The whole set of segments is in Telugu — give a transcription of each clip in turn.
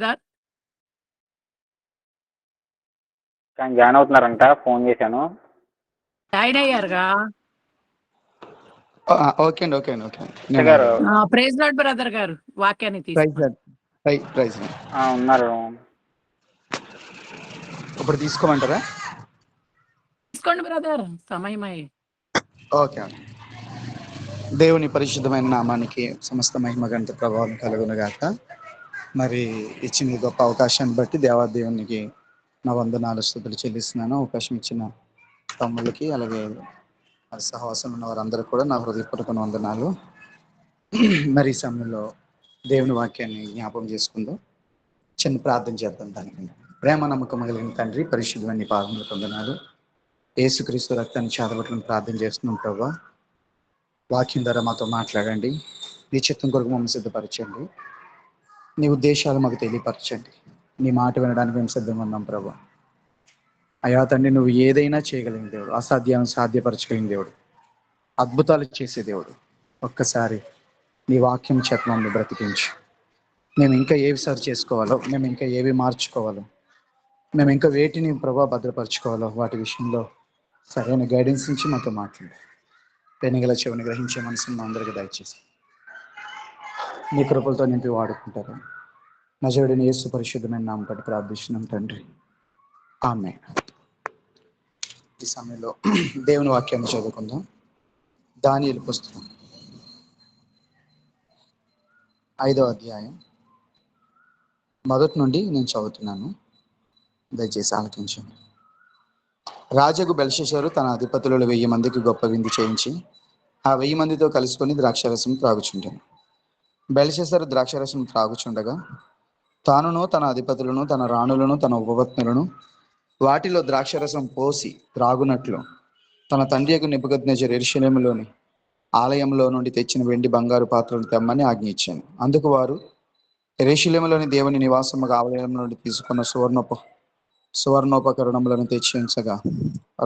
సార్ కానీ జాయిన్ అవుతున్నారంట, ఫోన్ చేశాను. జాయిన్ అయ్యారుగా. ఓకే అండి, ఓకే అండి, ఓకే గారు ప్రైజ్ లార్డ్ బ్రదర్ గారు, వాక్యాన్ని తీసుకోండి. ఉన్నారు. ఇప్పుడు తీసుకోమంటారా? తీసుకోండి బ్రదర్, సమయమై. ఓకే అండి. దేవుని పరిశుద్ధమైన నామానికి సమస్త మహిమ ఘనత ప్రభావం కలుగునుగాక. మరి ఇచ్చిన గొప్ప అవకాశాన్ని బట్టి దేవాదేవునికి నా వందనాలు, స్తుతులు చెల్లిస్తున్నాను. అవకాశం ఇచ్చిన తమ్ముళ్ళకి, అలాగే సహవాసం ఉన్న వారందరూ కూడా నా హృదయపూర్వక వందనాలు. మరి ఈ సమయంలో దేవుని వాక్యాన్ని జ్ఞాపకం చేసుకుందాం. చిన్న ప్రార్థన చేద్దాం. దానికి ప్రేమ నమ్మకం కలిగిన తండ్రి, పరిశుద్ధమైన పాదములు వందనాలు. యేసుక్రీస్తు రక్తాన్ని చేతబట్టులను ప్రార్థన చేస్తున్నాం ప్రభా. వాక్యం ద్వారా మాతో మాట్లాడండి. నీ చిత్తం కొరకు మమ్మల్ని సిద్ధపరచండి. నీ ఉద్దేశాలు మాకు తెలియపరచండి. నీ మాట వినడానికి మేము సిద్ధంగా ఉన్నాం ప్రభా. అయా తండ్రి, నువ్వు ఏదైనా చేయగలిగిన దేవుడు, అసాధ్యాన్ని సాధ్యపరచగలిగిన దేవుడు, అద్భుతాలు చేసే దేవుడు. ఒక్కసారి నీ వాక్యం చేత మమ్మల్ని బ్రతికించు. మేము ఇంకా ఏవి సరి చేసుకోవాలో, మేము ఇంకా ఏవి మార్చుకోవాలో, మేము ఇంకా వేటిని ప్రభా భద్రపరచుకోవాలో, వాటి విషయంలో సరైన గైడెన్స్ నుంచి మాతో మాట్లాడు. పెనుగల చెవిని గ్రహించే మనసును మా అందరికీ దయచేసి నీ కృపలతో నింపి వాడుకుంటారు. నజరుడిని యేసు పరిశుద్ధమైన నామం బట్టి ప్రార్థిస్తున్నాం తండ్రి, ఆమేన్. ఈ సమయంలో దేవుని వాక్యాన్ని చదువుకుందాం. దానియేలు పుస్తకం 5వ అధ్యాయం మొదటి నుండి నేను చదువుతున్నాను, దయచేసి ఆలకించండి. రాజగు బెల్షస్సరు తన అధిపతులలో 1000 మందికి గొప్ప విందు చేయించి ఆ 1000 మందితో కలుసుకొని ద్రాక్షారసం త్రాగుచుంటాను. బెల్షస్సరు ద్రాక్షారసం త్రాగుచుండగా తానును తన అధిపతులను తన రాణులను తన ఉపపత్నులను వాటిలో ద్రాక్షారసం పోసి త్రాగునట్లు తన తండ్రి యొక్క నెబుకద్నెజరు యెరూషలేములోని ఆలయంలో నుండి తెచ్చిన వెండి బంగారు పాత్రలు తెమ్మని ఆజ్ఞ ఇచ్చాను. అందుకు వారు యెరూషలేములోని దేవుని నివాసముగా ఆలయం నుండి తీసుకున్న సువర్ణోపకరణములను తెచ్చి ఉంచగా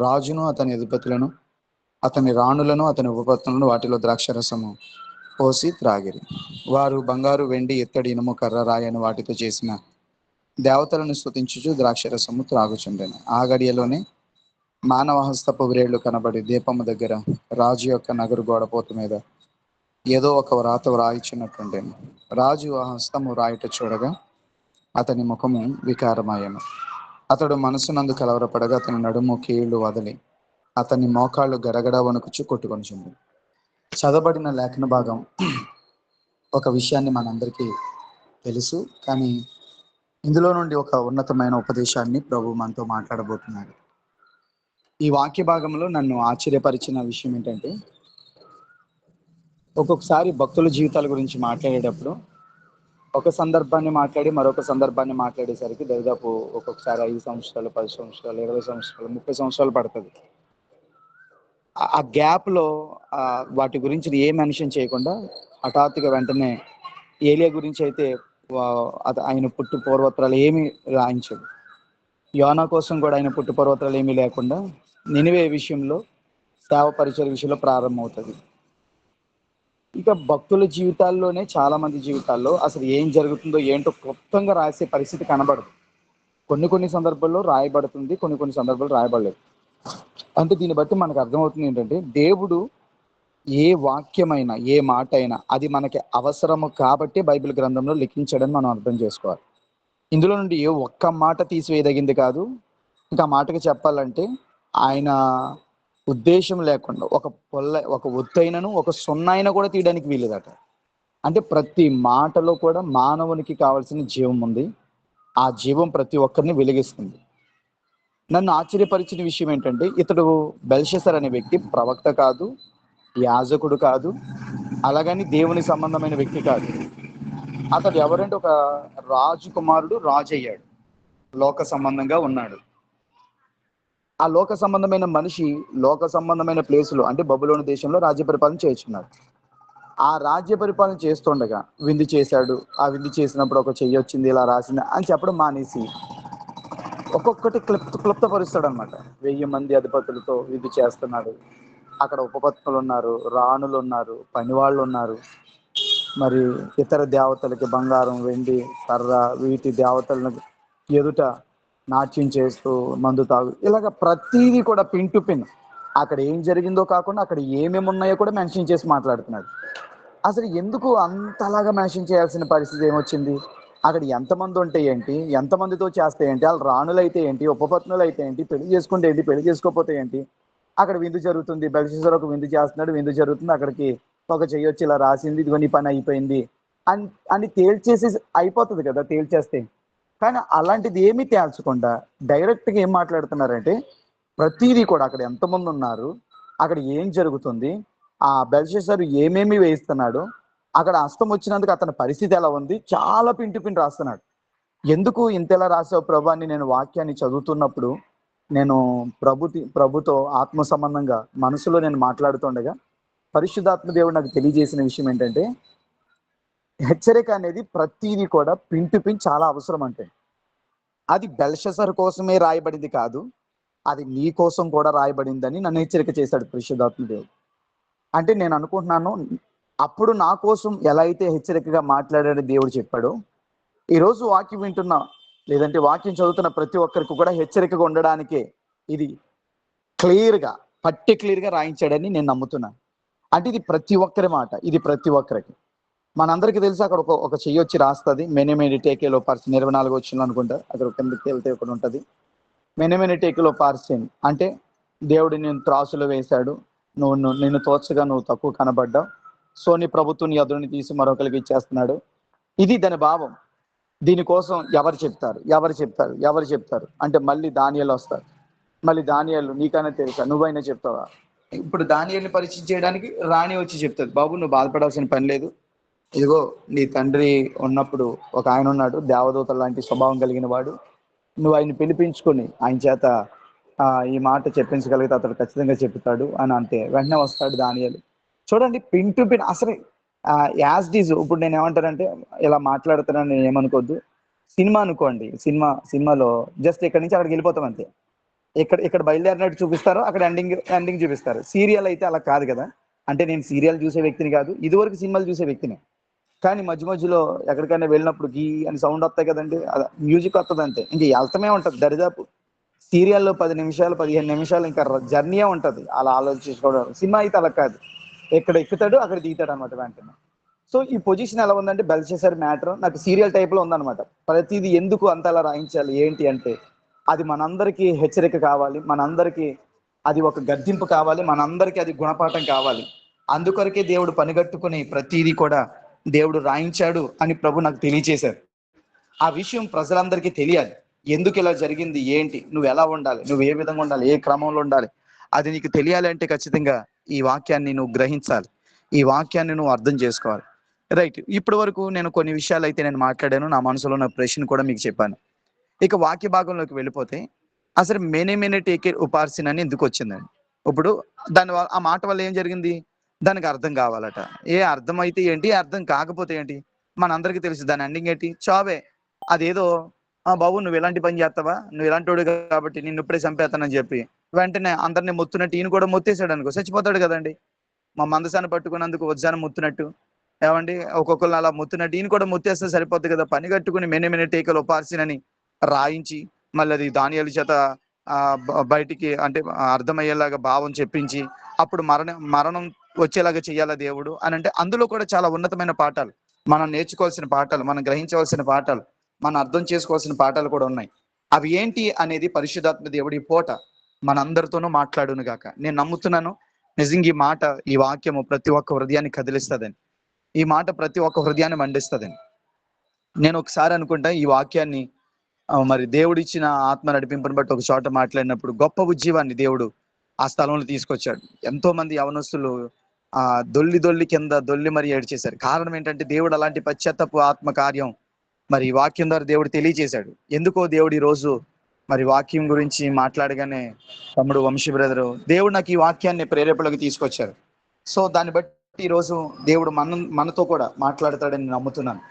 రాజును అతని అధిపతులను అతని రాణులను అతని ఉపపత్నులను వాటిలో ద్రాక్షరసము పోసి త్రాగిరి. వారు బంగారు, వెండి, ఇత్తడి, ఇనుము, కర్ర, రాయని వాటితో చేసిన దేవతలను స్తుతించుచు ద్రాక్షరసము త్రాగుచుండెను. ఆ గడియలోనే మానవ హస్తపు వ్రేళ్లు కనబడి దీపము దగ్గర రాజు యొక్క నగరు గోడపోత మీద ఏదో ఒక వ్రాత వ్రాయిచున్నట్టుండెను. రాజు ఆ హస్తము వ్రాయుట చూడగా అతని ముఖము వికారమాయను. అతడు మనసునందు కలవరపడగా అతని నడుము కీళ్లు వదిలి అతని మోకాళ్ళు గడగడ వణుకుచు కొట్టుకొనిచుండు. చదవబడిన లేఖన భాగం ఒక విషయాన్ని మనందరికీ తెలుసు, కానీ ఇందులో నుండి ఒక ఉన్నతమైన ఉపదేశాన్ని ప్రభు మనతో మాట్లాడబోతున్నాడు. ఈ వాక్య భాగంలో నన్ను ఆశ్చర్యపరిచిన విషయం ఏంటంటే, ఒక్కొక్కసారి భక్తుల జీవితాల గురించి మాట్లాడేటప్పుడు ఒక సందర్భాన్ని మాట్లాడి మరొక సందర్భాన్ని మాట్లాడేసరికి దాదాపు ఒక్కొక్కసారి 5 సంవత్సరాలు, 10 సంవత్సరాలు, 20 సంవత్సరాలు, 30 సంవత్సరాలు పడుతుంది. ఆ గ్యాప్లో వాటి గురించి ఏ మెన్షన్ చేయకుండా హఠాత్తుగా వెంటనే ఏలియా గురించి అయితే ఆయన పుట్టు పూర్వోత్తరాలు ఏమీ రాయించదు. యోనా కోసం కూడా ఆయన పుట్టు పూర్వోత్తరాలు ఏమీ లేకుండా నినివే విషయంలో, సేవ పరిచయ విషయంలో ప్రారంభమవుతుంది. ఇక భక్తుల జీవితాల్లోనే చాలా మంది జీవితాల్లో అసలు ఏం జరుగుతుందో ఏంటో క్లుప్తంగా రాసే పరిస్థితి కనబడదు. కొన్ని సందర్భాల్లో రాయబడుతుంది, కొన్ని సందర్భాల్లో రాయబడలేదు. అంటే దీన్ని బట్టి మనకు అర్థమవుతుంది ఏంటంటే, దేవుడు ఏ వాక్యమైనా ఏ మాట అయినా అది మనకి అవసరము కాబట్టి బైబిల్ గ్రంథంలో లిఖించడని మనం అర్థం చేసుకోవాలి. ఇందులో నుండి ఏ ఒక్క మాట తీసివేయదగింది కాదు. ఇంకా మాటకి చెప్పాలంటే ఆయన ఉద్దేశం లేకుండా ఒక ఒత్తైనను ఒక సున్నాయిన కూడా తీయడానికి వీలుదట. అంటే ప్రతి మాటలో కూడా మానవునికి కావాల్సిన జీవం ఉంది. ఆ జీవం ప్రతి ఒక్కరిని వెలిగిస్తుంది. నన్ను ఆశ్చర్యపరిచిన విషయం ఏంటంటే, ఇతడు బెల్షస్సర్ అనే వ్యక్తి ప్రవక్త కాదు, యాజకుడు కాదు, అలాగని దేవుని సంబంధమైన వ్యక్తి కాదు. అతడు ఎవరంటే ఒక రాజకుమారుడు, రాజు అయ్యాడు, లోక సంబంధంగా ఉన్నాడు. ఆ లోక సంబంధమైన మనిషి లోక సంబంధమైన ప్లేసులో అంటే బబులోను దేశంలో రాజ్య పరిపాలన చేస్తున్నాడు. ఆ రాజ్య పరిపాలన చేస్తుండగా విందు చేశాడు. ఆ విందు చేసినప్పుడు ఒక చెయ్యి వచ్చింది, ఇలా రాసింది అని చెప్పడం మానేసి ఒక్కొక్కటి క్లుప్తపరుస్తాడు అనమాట. 1000 మంది అధిపతులతో విందు చేస్తున్నాడు. అక్కడ ఉపపత్నులు ఉన్నారు, రాణులు ఉన్నారు, పనివాళ్ళు ఉన్నారు. మరి ఇతర దేవతలకి బంగారం, వెండి, కర్ర, వీటి దేవతలను ఎదుట నాట్యం చేస్తూ మందు తాగు, ఇలాగ ప్రతిదీ కూడా పిన్ టు పిన్ అక్కడ ఏం జరిగిందో కాకుండా అక్కడ ఏమేమి ఉన్నాయో కూడా మెన్షన్ చేసి మాట్లాడుతున్నాడు. అసలు ఎందుకు అంతలాగా మెన్షన్ చేయాల్సిన పరిస్థితి ఏమొచ్చింది? అక్కడ ఎంతమంది ఉంటే ఏంటి, ఎంతమందితో చేస్తే ఏంటి, వాళ్ళు రాణులు అయితే ఏంటి, ఉపపత్నులు అయితే ఏంటి, పెళ్లి చేసుకుంటే ఏంటి, పెళ్లి చేసుకోకపోతే ఏంటి, అక్కడ విందు జరుగుతుంది, బెల్షస్సర్ ఒక విందు చేస్తున్నాడు, విందు జరుగుతుంది, అక్కడికి ఒక చెయ్యొచ్చి ఇలా రాసింది, ఇదిగో నీ పని అయిపోయింది అని అని తేల్చేసి అయిపోతుంది కదా తేల్చేస్తే. కానీ అలాంటిది ఏమీ తేల్చకుండా డైరెక్ట్గా ఏం మాట్లాడుతున్నారంటే ప్రతిదీ కూడా అక్కడ ఎంతమంది ఉన్నారు, అక్కడ ఏం జరుగుతుంది, ఆ బెల్షస్సర్ ఏమేమి వేయిస్తున్నాడు, అక్కడ అస్తం వచ్చినందుకు అతని పరిస్థితి ఎలా ఉంది, చాలా పిండి పిండి రాస్తున్నాడు. ఎందుకు ఇంతలా రాసావు ప్రభు అని నేను వాక్యాన్ని చదువుతున్నప్పుడు నేను ప్రభుతో ఆత్మ సంబంధంగా మనసులో నేను మాట్లాడుతుండగా పరిశుద్ధాత్మ దేవుడు నాకు తెలియజేసిన విషయం ఏంటంటే హెచ్చరిక అనేది ప్రతిదీ కూడా పిన్ టు పిన్ చాలా అవసరం. అంటే అది బెల్షస్సర్ కోసమే రాయబడింది కాదు, అది నీ కోసం కూడా రాయబడిందని నన్ను హెచ్చరిక చేశాడు పరిశుద్ధాత్మ దేవుడు. అంటే నేను అనుకుంటున్నాను, అప్పుడు నా కోసం ఎలా అయితే హెచ్చరికగా మాట్లాడాడని దేవుడు చెప్పాడో, ఈరోజు వాక్యం వింటున్నా లేదంటే వాక్యం చదువుతున్న ప్రతి ఒక్కరికి కూడా హెచ్చరికగా ఉండడానికే ఇది పర్టిక్యులర్గా రాయించాడని నేను నమ్ముతున్నాను. అంటే ఇది ప్రతి ఒక్కరి మాట, ఇది ప్రతి ఒక్కరికి. మనందరికీ తెలుసు అక్కడ ఒక చెయ్యి వచ్చి రాస్తుంది, మెనీ టేకేలో పర్సన్ 24 వచ్చింది అనుకుంటా, అక్కడ కిందకి వెళ్తే ఒకటి ఉంటుంది, మెనీ టేకేలో పర్సన్ అంటే దేవుడు నేను త్రాసులో వేశాడు, నిన్ను తోచగా నువ్వు తక్కువ కనబడ్డావు, సో నీ ప్రభుత్వం నీ ఎదురుని తీసి మరొకరికి ఇచ్చేస్తున్నాడు. ఇది దాని భావం. దీనికోసం ఎవరు చెప్తారు అంటే మళ్ళీ దానియేలు వస్తారు. మళ్ళీ దానియేలు నీకైనా తెలుసా, నువ్వైనా చెప్తావా? ఇప్పుడు దానియేలుని పరిచయం చేయడానికి రాణి వచ్చి చెప్తుంది, బాబు నువ్వు బాధపడాల్సిన పని లేదు, ఇదిగో నీ తండ్రి ఉన్నప్పుడు ఒక ఆయన ఉన్నాడు, దేవదూత లాంటి స్వభావం కలిగిన వాడు, నువ్వు ఆయన్ని పిలిపించుకొని ఆయన చేత ఈ మాట చెప్పించగలిగితే అతడు ఖచ్చితంగా చెప్తాడు అని. అంతే, వెంటనే వస్తాడు దానియేలు. చూడండి, పిన్ టు పిన్ అసలు యాజ్ డీజ్. ఇప్పుడు నేను ఏమంటానంటే ఇలా మాట్లాడుతున్నాను, నేను ఏమనుకోవద్దు. సినిమా అనుకోండి, సినిమాలో జస్ట్ ఇక్కడి నుంచి అక్కడికి వెళ్ళిపోతాం అంతే. ఇక్కడ బయలుదేరినట్టు చూపిస్తారు, అక్కడ ఎండింగ్ చూపిస్తారు. సీరియల్ అయితే అలా కాదు కదా. అంటే నేను సీరియల్ చూసే వ్యక్తిని కాదు, ఇదివరకు సినిమాలు చూసే వ్యక్తిని. కానీ మధ్యలో ఎక్కడికైనా వెళ్ళినప్పుడు గీ అని సౌండ్ వస్తాయి కదండి, మ్యూజిక్ వస్తుంది అంతే, ఇంక వెళ్తమే ఉంటుంది. దరిదాపు సీరియల్లో 10 నిమిషాలు 15 నిమిషాలు ఇంకా జర్నీయే ఉంటుంది అలా ఆలోచించుకోవడం. సినిమా అయితే అలా కాదు, ఎక్కడ ఎక్కుతాడు అక్కడ దిగుతాడు అనమాట వెంటనే. సో ఈ పొజిషన్ ఎలా ఉందంటే బెల్షస్సర్ మ్యాటర్ నాకు సీరియల్ టైప్ లో ఉందన్నమాట. ప్రతిదీ ఎందుకు అంత అలా రాయించాలి ఏంటి అంటే అది మనందరికీ హెచ్చరిక కావాలి, మనందరికీ అది ఒక గద్దింపు కావాలి, మనందరికీ అది గుణపాఠం కావాలి. అందుకొరకే దేవుడు పనిగట్టుకుని ప్రతిదీ కూడా దేవుడు రాయించాడు అని ప్రభు నాకు తెలియజేశారు. ఆ విషయం ప్రజలందరికీ తెలియాలి. ఎందుకు ఇలా జరిగింది ఏంటి, నువ్వు ఎలా ఉండాలి, నువ్వు ఏ విధంగా ఉండాలి, ఏ క్రమంలో ఉండాలి, అది నీకు తెలియాలి అంటే ఖచ్చితంగా ఈ వాక్యాన్ని నువ్వు గ్రహించాలి, ఈ వాక్యాన్ని నువ్వు అర్థం చేసుకోవాలి. రైట్, ఇప్పటి వరకు నేను కొన్ని విషయాలు అయితే నేను మాట్లాడాను, నా మనసులో ఉన్న ప్రశ్న కూడా మీకు చెప్పాను. ఇక వాక్య భాగంలోకి వెళ్ళిపోతే అసలు మెనీ టేకేర్ ఉపార్సిన్ అని ఎందుకు వచ్చిందండి? ఇప్పుడు ఆ మాట వల్ల ఏం జరిగింది, దానికి అర్థం కావాలట. అర్థం అయితే ఏంటి, అర్థం కాకపోతే ఏంటి, మనందరికీ తెలుసు దాని ఎండింగ్ ఏంటి, చావే. అదేదో బాబు నువ్వు ఎలాంటి పని చేస్తావా, నువ్వు ఎలాంటి వాడు కాబట్టి నిన్ను ఇప్పుడే చంపేస్తానని చెప్పి వెంటనే అందరినీ మొత్తునట్టు ఈయన కూడా మొత్తేసాడు అనుకో, చచ్చిపోతాడు కదండి. మా మందసాన్ని పట్టుకున్నందుకు వజ్జాన్ని మొత్తునట్టు ఏమండి, ఒక్కొక్కరు అలా మొత్తునట్టు ఈయన కూడా మొత్తేస్తే సరిపోద్ది కదా. పని కట్టుకుని మెనీ టేకలు ఉపార్సిన్ అని రాయించి మళ్ళీ అది దానియేలు చేత బయటికి అంటే అర్థమయ్యేలాగా భావం చెప్పించి అప్పుడు మరణం వచ్చేలాగా చెయ్యాలా దేవుడు అని అంటే అందులో కూడా చాలా ఉన్నతమైన పాఠాలు, మనం నేర్చుకోవాల్సిన పాఠాలు, మనం గ్రహించవలసిన పాఠాలు, మనం అర్థం చేసుకోవాల్సిన పాఠాలు కూడా ఉన్నాయి. అవి ఏంటి అనేది పరిశుద్ధాత్మ దేవుడి పూట మనందరితోనూ మాట్లాడును గాక. నేను నమ్ముతున్నాను నిజంగా ఈ మాట, ఈ వాక్యము ప్రతి ఒక్క హృదయాన్ని కదిలిస్తుందని, ఈ మాట ప్రతి ఒక్క హృదయాన్ని మండిస్తుందని. నేను ఒకసారి అనుకుంటా ఈ వాక్యాన్ని మరి దేవుడిచ్చిన ఆత్మ నడిపింపుని బట్టి ఒక చోట మాట్లాడినప్పుడు గొప్ప ఉజ్జీవాన్ని దేవుడు ఆ స్థలంలో తీసుకొచ్చాడు. ఎంతో మంది యవనస్తులు దొల్లి కింద దొల్లి మరి ఏడ్చేశారు. కారణం ఏంటంటే దేవుడు అలాంటి పశ్చాత్తపు ఆత్మ కార్యం మరి వాక్యం ద్వారా దేవుడు తెలియజేశాడు. ఎందుకో దేవుడు ఈ రోజు మరి వాక్యం గురించి మాట్లాడగానే తమ్ముడు వంశీ బ్రదరు దేవుడు నాకు ఈ వాక్యాన్ని ప్రేరేపణలోకి తీసుకొచ్చారు. సో దాన్ని బట్టి ఈరోజు దేవుడు మనతో కూడా మాట్లాడతాడని నమ్ముతున్నాను.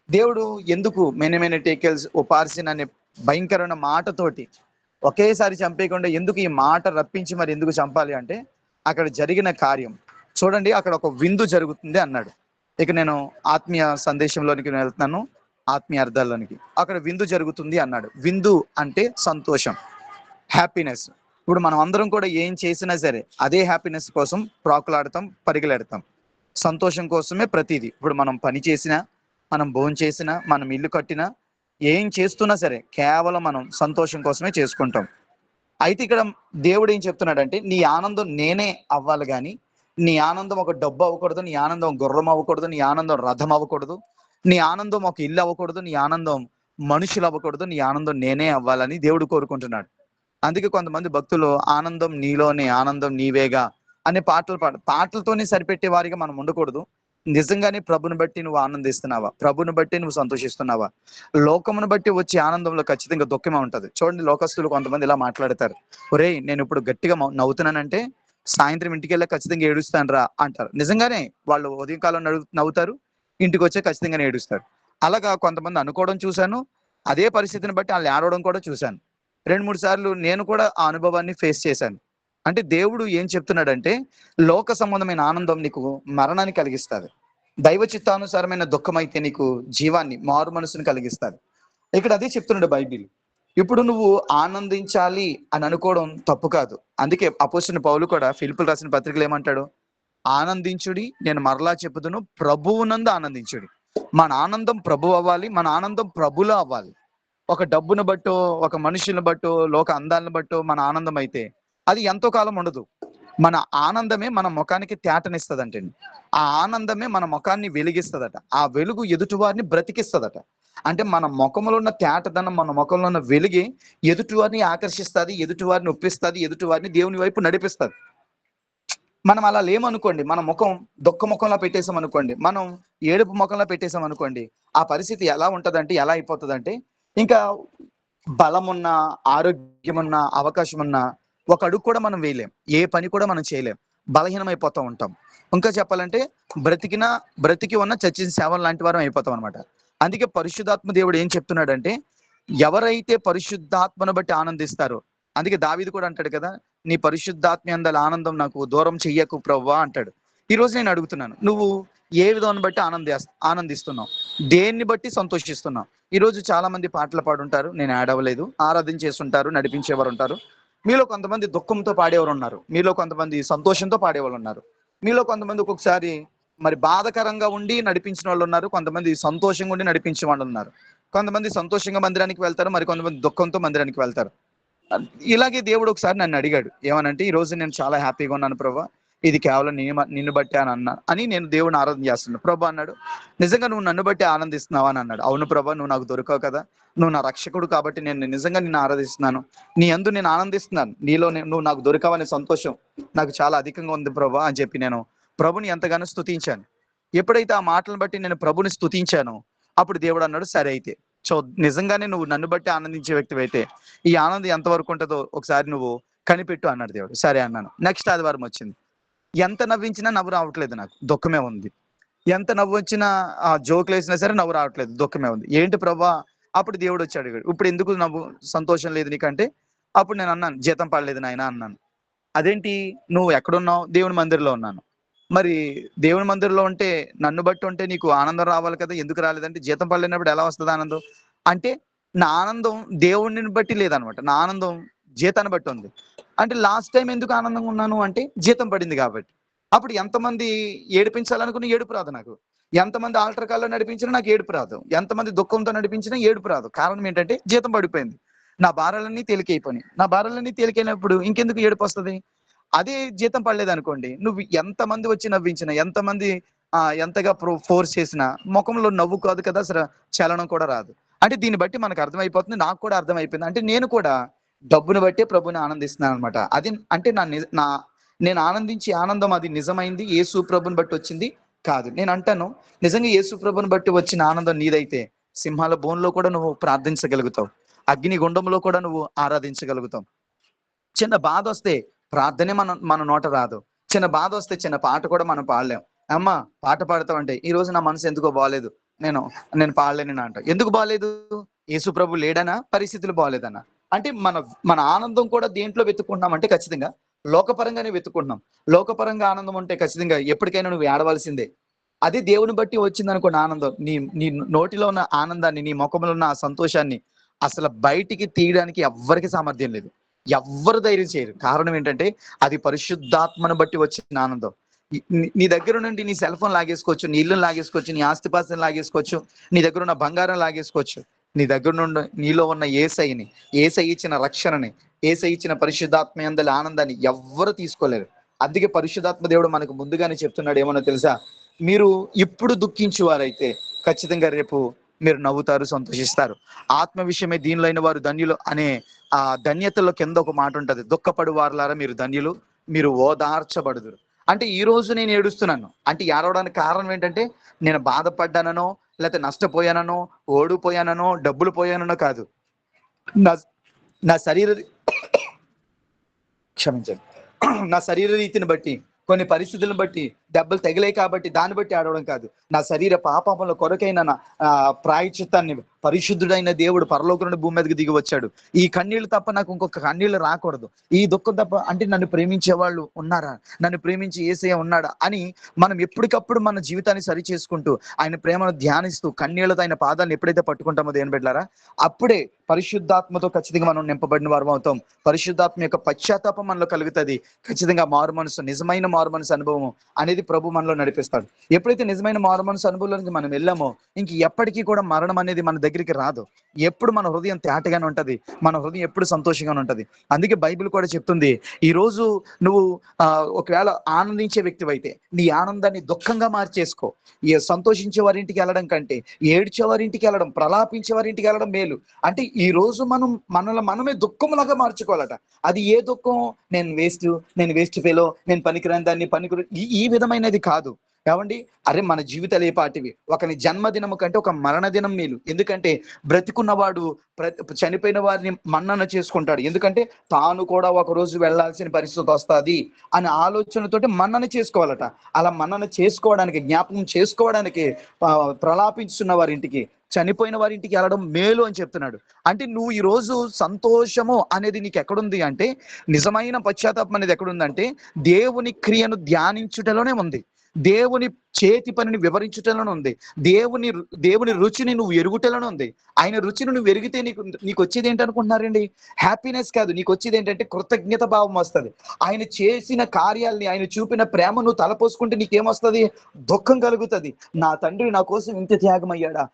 దేవుడు ఎందుకు మెనీ టేకెల్స్ ఉపార్సిన్ అనే భయంకరమైన మాటతోటి ఒకేసారి చంపేయకుండా ఎందుకు ఈ మాట రప్పించి మరి ఎందుకు చంపాలి అంటే అక్కడ జరిగిన కార్యం చూడండి. అక్కడ ఒక విందు జరుగుతుంది అన్నాడు. ఇక నేను ఆత్మీయ సందేశంలోనికి వెళ్తున్నాను, ఆత్మీయ అర్థాల్లోనికి. అక్కడ విందు జరుగుతుంది అన్నాడు. విందు అంటే సంతోషం, హ్యాపీనెస్. ఇప్పుడు మనం అందరం కూడా ఏం చేసినా సరే అదే హ్యాపీనెస్ కోసం ప్రాకులాడతాం, పరిగెలెడతాం. సంతోషం కోసమే ప్రతిదీ. ఇప్పుడు మనం పని చేసినా, మనం భోజనం చేసినా, మనం ఇల్లు కట్టినా, ఏం చేస్తున్నా సరే కేవలం మనం సంతోషం కోసమే చేసుకుంటాం. అయితే ఇక్కడ దేవుడు ఏం చెప్తున్నాడంటే, నీ ఆనందం నేనే అవ్వాలి కానీ, నీ ఆనందం ఒక డబ్బు అవ్వకూడదు, నీ ఆనందం గుర్రం అవ్వకూడదు, నీ ఆనందం రథం అవ్వకూడదు, నీ ఆనందం ఒక ఇల్లు అవ్వకూడదు, నీ ఆనందం మనుషులు అవ్వకూడదు, నీ ఆనందం నేనే అవ్వాలని దేవుడు కోరుకుంటున్నాడు. అందుకే కొంతమంది భక్తులు ఆనందం నీలోనే, ఆనందం నీవేగా అనే పాటలతోనే సరిపెట్టే వారిగా మనం ఉండకూడదు. నిజంగానే ప్రభుని బట్టి నువ్వు ఆనందిస్తున్నావా? ప్రభుని బట్టి నువ్వు సంతోషిస్తున్నావా? లోకమును బట్టి వచ్చే ఆనందంలో ఖచ్చితంగా దుఃఖమే ఉంటది. చూడండి, లోకస్తులు కొంతమంది ఇలా మాట్లాడతారు, ఒరేయ్ నేను ఇప్పుడు గట్టిగా నవ్వుతున్నానంటే సాయంత్రం ఇంటికి వెళ్ళా ఖచ్చితంగా ఏడుస్తాను రా అంటారు. నిజంగానే వాళ్ళు ఉదయం కాలం నవ్వుతారు, ఇంటికి వచ్చే ఖచ్చితంగానే ఏడుస్తారు. అలాగా కొంతమంది అనుకోవడం చూశాను, అదే పరిస్థితిని బట్టి వాళ్ళు ఏడవడం కూడా చూశాను. 2-3 సార్లు నేను కూడా ఆ అనుభవాన్ని ఫేస్ చేశాను. అంటే దేవుడు ఏం చెప్తున్నాడంటే, లోక సంబంధమైన ఆనందం నీకు మరణాన్ని కలిగిస్తుంది, దైవ చిత్తానుసారమైన దుఃఖం అయితే నీకు జీవాన్ని, మారు మనసుని కలిగిస్తుంది. ఇక్కడ అదే చెప్తున్నాడు బైబిల్. ఇప్పుడు నువ్వు ఆనందించాలి అని అనుకోవడం తప్పు కాదు. అందుకే అపోస్తలుడైన పౌలు కూడా ఫిలిప్పీయులకు రాసిన పత్రికలు ఏమంటాడు? ఆనందించుడి, నేను మరలా చెప్పుదును, ప్రభువునందు ఆనందించుడి. మన ఆనందం ప్రభు అవ్వాలి, మన ఆనందం ప్రభులో అవ్వాలి. ఒక డబ్బును బట్టో, ఒక మనుషులను బట్టో, లోక అందాలను బట్టో మన ఆనందం అయితే అది ఎంతో కాలం ఉండదు. మన ఆనందమే మన ముఖానికి తేటనిస్తుందంటండి. ఆ ఆనందమే మన ముఖాన్ని వెలిగిస్తుందట. ఆ వెలుగు ఎదుటివారిని బ్రతికిస్తుందట. అంటే మన ముఖంలో ఉన్న తేటదనం, మన ముఖంలో ఉన్న వెలుగే ఎదుటివారిని ఆకర్షిస్తుంది, ఎదుటివారిని ఒప్పిస్తుంది, ఎదుటివారిని దేవుని వైపు నడిపిస్తుంది. మనం అలా లేమనుకోండి, మన ముఖం దుఃఖ ముఖంలో పెట్టేసాం అనుకోండి, మనం ఏడుపు ముఖంలో పెట్టేసాం అనుకోండి, ఆ పరిస్థితి ఎలా ఉంటదంటే, ఎలా అయిపోతుందంటే, ఇంకా బలమున్నా, ఆరోగ్యమున్నా, అవకాశం ఉన్నా ఒక అడుగు కూడా మనం వేయలేం, ఏ పని కూడా మనం చేయలేం, బలహీనమైపోతూ ఉంటాం. ఇంకా చెప్పాలంటే బ్రతికి ఉన్న చచ్చిన సేవలు లాంటి వారం అయిపోతాం అనమాట. అందుకే పరిశుద్ధాత్మ దేవుడు ఏం చెప్తున్నాడంటే, ఎవరైతే పరిశుద్ధాత్మను బట్టి ఆనందిస్తారో, అందుకే దావీదు కూడా అంటాడు కదా, నీ పరిశుద్ధాత్మ యందలి ఆనందం నాకు దూరం చెయ్యకు ప్రభువా అంటాడు. ఈ రోజు నేను అడుగుతున్నాను, నువ్వు ఏ విధాన్ని బట్టి ఆనందిస్తున్నావు? దేన్ని బట్టి సంతోషిస్తున్నావు? ఈ రోజు చాలా మంది పాటలు పాడుంటారు, నేను ఆడవలేదు, ఆరాధన చేస్తుంటారు, నడిపించేవారు ఉంటారు. మీలో కొంతమంది దుఃఖంతో పాడేవారు ఉన్నారు, మీలో కొంతమంది సంతోషంతో పాడేవాళ్ళు ఉన్నారు, మీలో కొంతమంది ఒక్కొక్కసారి మరి బాధకరంగా ఉండి నడిపించిన వాళ్ళు ఉన్నారు, కొంతమంది సంతోషంగా ఉండి నడిపించే వాళ్ళు ఉన్నారు. కొంతమంది సంతోషంగా మందిరానికి వెళ్తారు, మరి కొంతమంది దుఃఖంతో మందిరానికి వెళ్తారు. ఇలాగే దేవుడు ఒకసారి నన్ను అడిగాడు, ఏమనంటే, ఈ రోజు నేను చాలా హ్యాపీగా ఉన్నాను ప్రభా, ఇది కేవలం నిన్ను బట్టి అని నేను దేవుడిని ఆరాధన చేస్తున్నాను. ప్రభా అన్నాడు, నిజంగా నువ్వు నన్ను బట్టి ఆనందిస్తున్నావా అని అన్నాడు. అవును ప్రభా, నువ్వు నాకు దొరకవు కదా, నువ్వు నా రక్షకుడు కాబట్టి నేను నిజంగా నిన్ను ఆరాధిస్తున్నాను, నీ యందు నేను ఆనందిస్తున్నాను, నీలో నువ్వు నాకు దొరకవనే సంతోషం నాకు చాలా అధికంగా ఉంది ప్రభా అని చెప్పి నేను ప్రభుని ఎంతగానో స్తుతించాను. ఎప్పుడైతే ఆ మాటలను బట్టి నేను ప్రభుని స్తుతించానో, అప్పుడు దేవుడు అన్నాడు, సరే అయితే నిజంగానే నువ్వు నన్ను బట్టి ఆనందించే వ్యక్తి అయితే ఈ ఆనందం ఎంతవరకు ఉంటుందో ఒకసారి నువ్వు కనిపెట్టు అన్నాడు దేవుడు. సరే అన్నాను. నెక్స్ట్ ఆదివారం వచ్చింది. ఎంత నవ్వించినా నవ్వు రావట్లేదు, నాకు దుఃఖమే ఉంది. ఎంత నవ్వు వచ్చినా, ఆ జోకులు వేసినా సరే నవ్వు రావట్లేదు, దుఃఖమే ఉంది. ఏంటి ప్రభా? అప్పుడు దేవుడు వచ్చి అడిగాడు, ఇప్పుడు ఎందుకు నవ్వు సంతోషం లేదు నీకంటే, అప్పుడు నేను అన్నాను, జీతం పడలేదు నాయన అన్నాను. అదేంటి, నువ్వు ఎక్కడున్నావు? దేవుని మందిరంలో ఉన్నాను. మరి దేవుని మందిరంలో ఉంటే, నన్ను బట్టి ఉంటే నీకు ఆనందం రావాలి కదా, ఎందుకు రాలేదంటే, జీతం పడలేనప్పుడు ఎలా వస్తుంది ఆనందం అంటే, నా ఆనందం దేవుడిని బట్టి లేదనమాట, నా ఆనందం జీతాన్ని బట్టి ఉంది. అంటే లాస్ట్ టైం ఎందుకు ఆనందంగా ఉన్నాను అంటే, జీతం పడింది కాబట్టి. అప్పుడు ఎంతమంది ఏడిపించాలనుకుని ఏడుపు రాదు నాకు, ఎంతమంది ఆల్టర్ కాల్లో నడిపించినా నాకు ఏడుపు రాదు, ఎంతమంది దుఃఖంతో నడిపించినా ఏడుపు రాదు. కారణం ఏంటంటే, జీతం పడిపోయింది, నా భారాలన్నీ తేలికైపోయినాయి. నా భారాలన్నీ తేలికైనప్పుడు ఇంకెందుకు ఏడుపు వస్తుంది? అదే జీతం పడలేదు అనుకోండి, నువ్వు ఎంతమంది వచ్చి నవ్వించినా, ఎంతమంది ఎంతగా ఫోర్స్ చేసినా ముఖంలో నవ్వు కాదు కదా, అసలు చలనం కూడా రాదు. అంటే దీన్ని బట్టి మనకు అర్థమైపోతుంది, నాకు కూడా అర్థమైపోయింది. అంటే నేను కూడా డబ్బును బట్టే ప్రభుని ఆనందిస్తున్నాను అనమాట. అది అంటే నేను ఆనందించే ఆనందం అది నిజమైంది యేసు ప్రభుని బట్టి వచ్చింది కాదు. నేను అంటాను, నిజంగా యేసు ప్రభుని బట్టి వచ్చిన ఆనందం నీదైతే, సింహాల బోన్లో కూడా నువ్వు ప్రార్థించగలుగుతావు, అగ్ని గుండంలో కూడా నువ్వు ఆరాధించగలుగుతావు. చిన్న బాధ వస్తే ప్రార్థనే మన నోట రాదు, చిన్న బాధ వస్తే చిన్న పాట కూడా మనం పాడలేం. అమ్మా పాట పాడతావంటే, ఈ రోజు నా మనసు ఎందుకో బాగాలేదు, నేను పాడలేను అంట. ఎందుకు బాగాలేదు? యేసు ప్రభు లేడనా, పరిస్థితులు బాగాలేదన్నా? అంటే మన ఆనందం కూడా దేంట్లో వెతుక్కుంటున్నాం అంటే, ఖచ్చితంగా లోకపరంగానే వెతుక్కుంటున్నాం. లోకపరంగా ఆనందం ఉంటే ఖచ్చితంగా ఎప్పటికైనా నువ్వు ఏడవలసిందే. అది దేవుని బట్టి వచ్చింది అనుకోండి ఆనందం. నీ నీ నోటిలో ఉన్న ఆనందాన్ని, నీ ముఖంలో ఉన్న ఆ సంతోషాన్ని అసలు బయటికి తీయడానికి ఎవ్వరికి సామర్థ్యం లేదు. ఎవ్వరు ధైర్యం చేయరు. కారణం ఏంటంటే అది పరిశుద్ధాత్మను బట్టి వచ్చిన ఆనందం. నీ దగ్గర నుండి నీ సెల్ ఫోన్ లాగేసుకోవచ్చు, నీ ఇల్లు లాగేసుకోవచ్చు, నీ ఆస్తిపాస్తులు లాగేసుకోవచ్చు, నీ దగ్గర ఉన్న బంగారం లాగేసుకోవచ్చు. నీ దగ్గర నుండి నీలో ఉన్న యేసయ్యని, యేసయ్య ఇచ్చిన రక్షణని, యేసయ్య ఇచ్చిన పరిశుద్ధాత్మ యందలి ఆనందాన్ని ఎవ్వరు తీసుకోలేరు. అందుకే పరిశుద్ధాత్మ దేవుడు మనకు ముందుగానే చెప్తున్నాడు ఏమన్నా తెలుసా? మీరు ఇప్పుడు దుఃఖించువారైతే ఖచ్చితంగా రేపు మీరు నవ్వుతారు, సంతోషిస్తారు. ఆత్మ విషయమే దీనిలో అయిన వారు ధన్యులు అనే ఆ ధన్యతలో కింద ఒక మాట ఉంటది, దుఃఖపడు వారులారా మీరు ధన్యులు, మీరు ఓదార్చబడుదురు. అంటే ఈ రోజు నేను ఏడుస్తున్నాను అంటే ఏడవడానికి కారణం ఏంటంటే నేను బాధపడ్డానో, లేకపోతే నష్టపోయానో, ఓడిపోయానో, డబ్బులు పోయానో కాదు. నా నా శరీర క్షమించండి, నా శరీర రీతిని బట్టి, కొన్ని పరిస్థితులను బట్టి, దెబ్బలు తగిలాయి కాబట్టి దాన్ని బట్టి ఆడవడం కాదు. నా శరీర పాపముల కొరకైన నా ప్రాయశ్చిత్తాన్ని పరిశుద్ధుడైన దేవుడు పరలోకం నుండి భూమి మీదకి దిగి వచ్చాడు. ఈ కన్నీళ్లు తప్ప నాకు ఇంకొక కన్నీళ్లు రాకూడదు. ఈ దుఃఖం తప్ప అంటే నన్ను ప్రేమించే వాళ్ళు ఉన్నారా, నన్ను ప్రేమించి యేసయ్య ఉన్నాడా అని మనం ఎప్పటికప్పుడు మన జీవితాన్ని సరి చేసుకుంటూ ఆయన ప్రేమను ధ్యానిస్తూ కన్నీళ్లతో ఆయన పాదాలను ఎప్పుడైతే పట్టుకుంటామో దేని బిడ్డలారా, అప్పుడే పరిశుద్ధాత్మతో ఖచ్చితంగా మనం నింపబడిన వారం అవుతాం. పరిశుద్ధాత్మ యొక్క పశ్చాత్తాపం మనలో కలుగుతుంది. ఖచ్చితంగా మారు మనసు, నిజమైన మారు మనసు అనుభవం అనేది ప్రభు మనలో నడిపిస్తాడు. ఎప్పుడైతే నిజమైన మారు మనసు అనుభవంలోనికి మనం వెళ్ళామో ఇంక ఎప్పటికీ కూడా మరణం అనేది మన దగ్గరికి రాదు. ఎప్పుడు మన హృదయం తేటగానే ఉంటది, మన హృదయం ఎప్పుడు సంతోషంగానే ఉంటది. అందుకే బైబిల్ కూడా చెప్తుంది, ఈ రోజు నువ్వు ఒకవేళ ఆనందించే వ్యక్తివైతే నీ ఆనందాన్ని దుఃఖంగా మార్చేసుకో. సంతోషించే వారింటికి వెళ్ళడం కంటే ఏడ్చే వారింటికి వెళ్ళడం, ప్రలాపించే వారింటికి వెళ్ళడం మేలు. అంటే ఈ రోజు మనం మనమే దుఃఖంలాగా మార్చుకోవాలట. అది ఏ దుఃఖం? నేను వేస్ట్ ఫెలో, నేను పనికిరాని దాన్ని ఈ విధమైనది కాదు. ఏమండి, అరే మన జీవితాలు ఏ పాటివి? ఒకని జన్మదినము కంటే ఒక మరణ దినం మేలు. ఎందుకంటే బ్రతికున్నవాడు చనిపోయిన వారిని మన్నన చేసుకుంటాడు. ఎందుకంటే తాను కూడా ఒక రోజు వెళ్లాల్సిన పరిస్థితి వస్తుంది అనే ఆలోచనతోటి మన్నన చేసుకోవాలట. అలా మన్నన చేసుకోవడానికి, జ్ఞాపకం చేసుకోవడానికి ప్రలాపించున్న వారింటికి, చనిపోయిన వారింటికి వెళ్ళడం మేలు అని చెప్తున్నాడు. అంటే నువ్వు ఈ రోజు సంతోషము అనేది నీకు ఎక్కడుంది అంటే, నిజమైన పశ్చాత్తాపం అనేది ఎక్కడుందంటే దేవుని క్రియను ధ్యానించుటలోనే ఉంది, దేవుని చేతి పనిని వివరించుటలోనే ఉంది, దేవుని రుచిని నువ్వు ఎరుగుటలోనే ఉంది. ఆయన రుచిని నువ్వు ఎరిగితే నీకు వచ్చేది ఏంటనుకుంటున్నారండి? హ్యాపీనెస్ కాదు, నీకు వచ్చేది ఏంటంటే కృతజ్ఞత భావం వస్తుంది. ఆయన చేసిన కార్యాలని, ఆయన చూపిన ప్రేమ నువ్వు తలపోసుకుంటే నీకేమొస్తుంది? దుఃఖం కలుగుతుంది. నా తండ్రి నా కోసం ఇంత త్యాగం అయ్యాడా,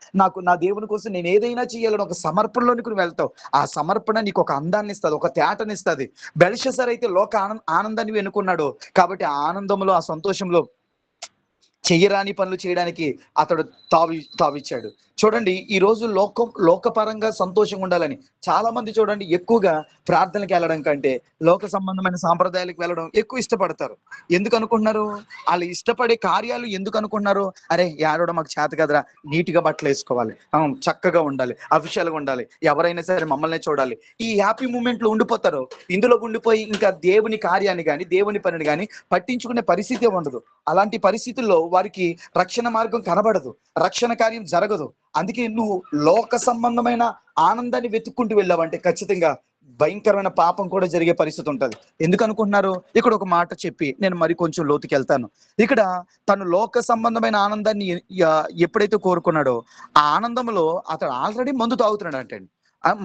నా దేవుని కోసం నేను ఏదైనా చేయాలని ఒక సమర్పణలోనికి నువ్వు వెళ్తావు. ఆ సమర్పణ నీకు ఒక అందాన్ని ఇస్తుంది, ఒక తేటనిస్తుంది. బెల్షస్సర్ అయితే లోక ఆనందాన్ని ఎన్నుకున్నాడు కాబట్టి ఆ ఆనందంలో, ఆ సంతోషంలో చెయ్యరాని పనులు చేయడానికి అతడు తావిచ్చాడు. చూడండి, ఈ రోజు లోకపరంగా సంతోషంగా ఉండాలని చాలా మంది చూడండి ఎక్కువగా ప్రార్థనలకు వెళ్ళడం కంటే లోక సంబంధమైన సాంప్రదాయాలకు వెళ్ళడం ఎక్కువ ఇష్టపడతారు. ఎందుకు అనుకుంటున్నారు? వాళ్ళు ఇష్టపడే కార్యాలు ఎందుకు అనుకుంటున్నారు? అరే ఏడవడం మాకు చేత కదరా, నీట్గా బట్టలు వేసుకోవాలి, చక్కగా ఉండాలి, అఫిషియల్గా ఉండాలి, ఎవరైనా సరే మమ్మల్ని చూడాలి, ఈ హ్యాపీ మూమెంట్ లో ఉండిపోతారు. ఇందులో ఉండిపోయి ఇంకా దేవుని కార్యాన్ని కానీ, దేవుని పనిని కానీ పట్టించుకునే పరిస్థితి ఉండదు. అలాంటి పరిస్థితుల్లో వారికి రక్షణ మార్గం కనబడదు, రక్షణ కార్యం జరగదు. అందుకే నువ్వు లోక సంబంధమైన ఆనందాన్ని వెతుక్కుంటూ వెళ్ళావంటే ఖచ్చితంగా భయంకరమైన పాపం కూడా జరిగే పరిస్థితి ఉంటుంది. ఎందుకు అనుకుంటున్నారు? ఇక్కడ ఒక మాట చెప్పి నేను మరి కొంచెం లోతుకి వెళ్తాను. ఇక్కడ తను లోక సంబంధమైన ఆనందాన్ని ఎప్పుడైతే కోరుకున్నాడో ఆ ఆనందంలో అతడు ఆల్రెడీ మందు తాగుతున్నాడు అంటండి,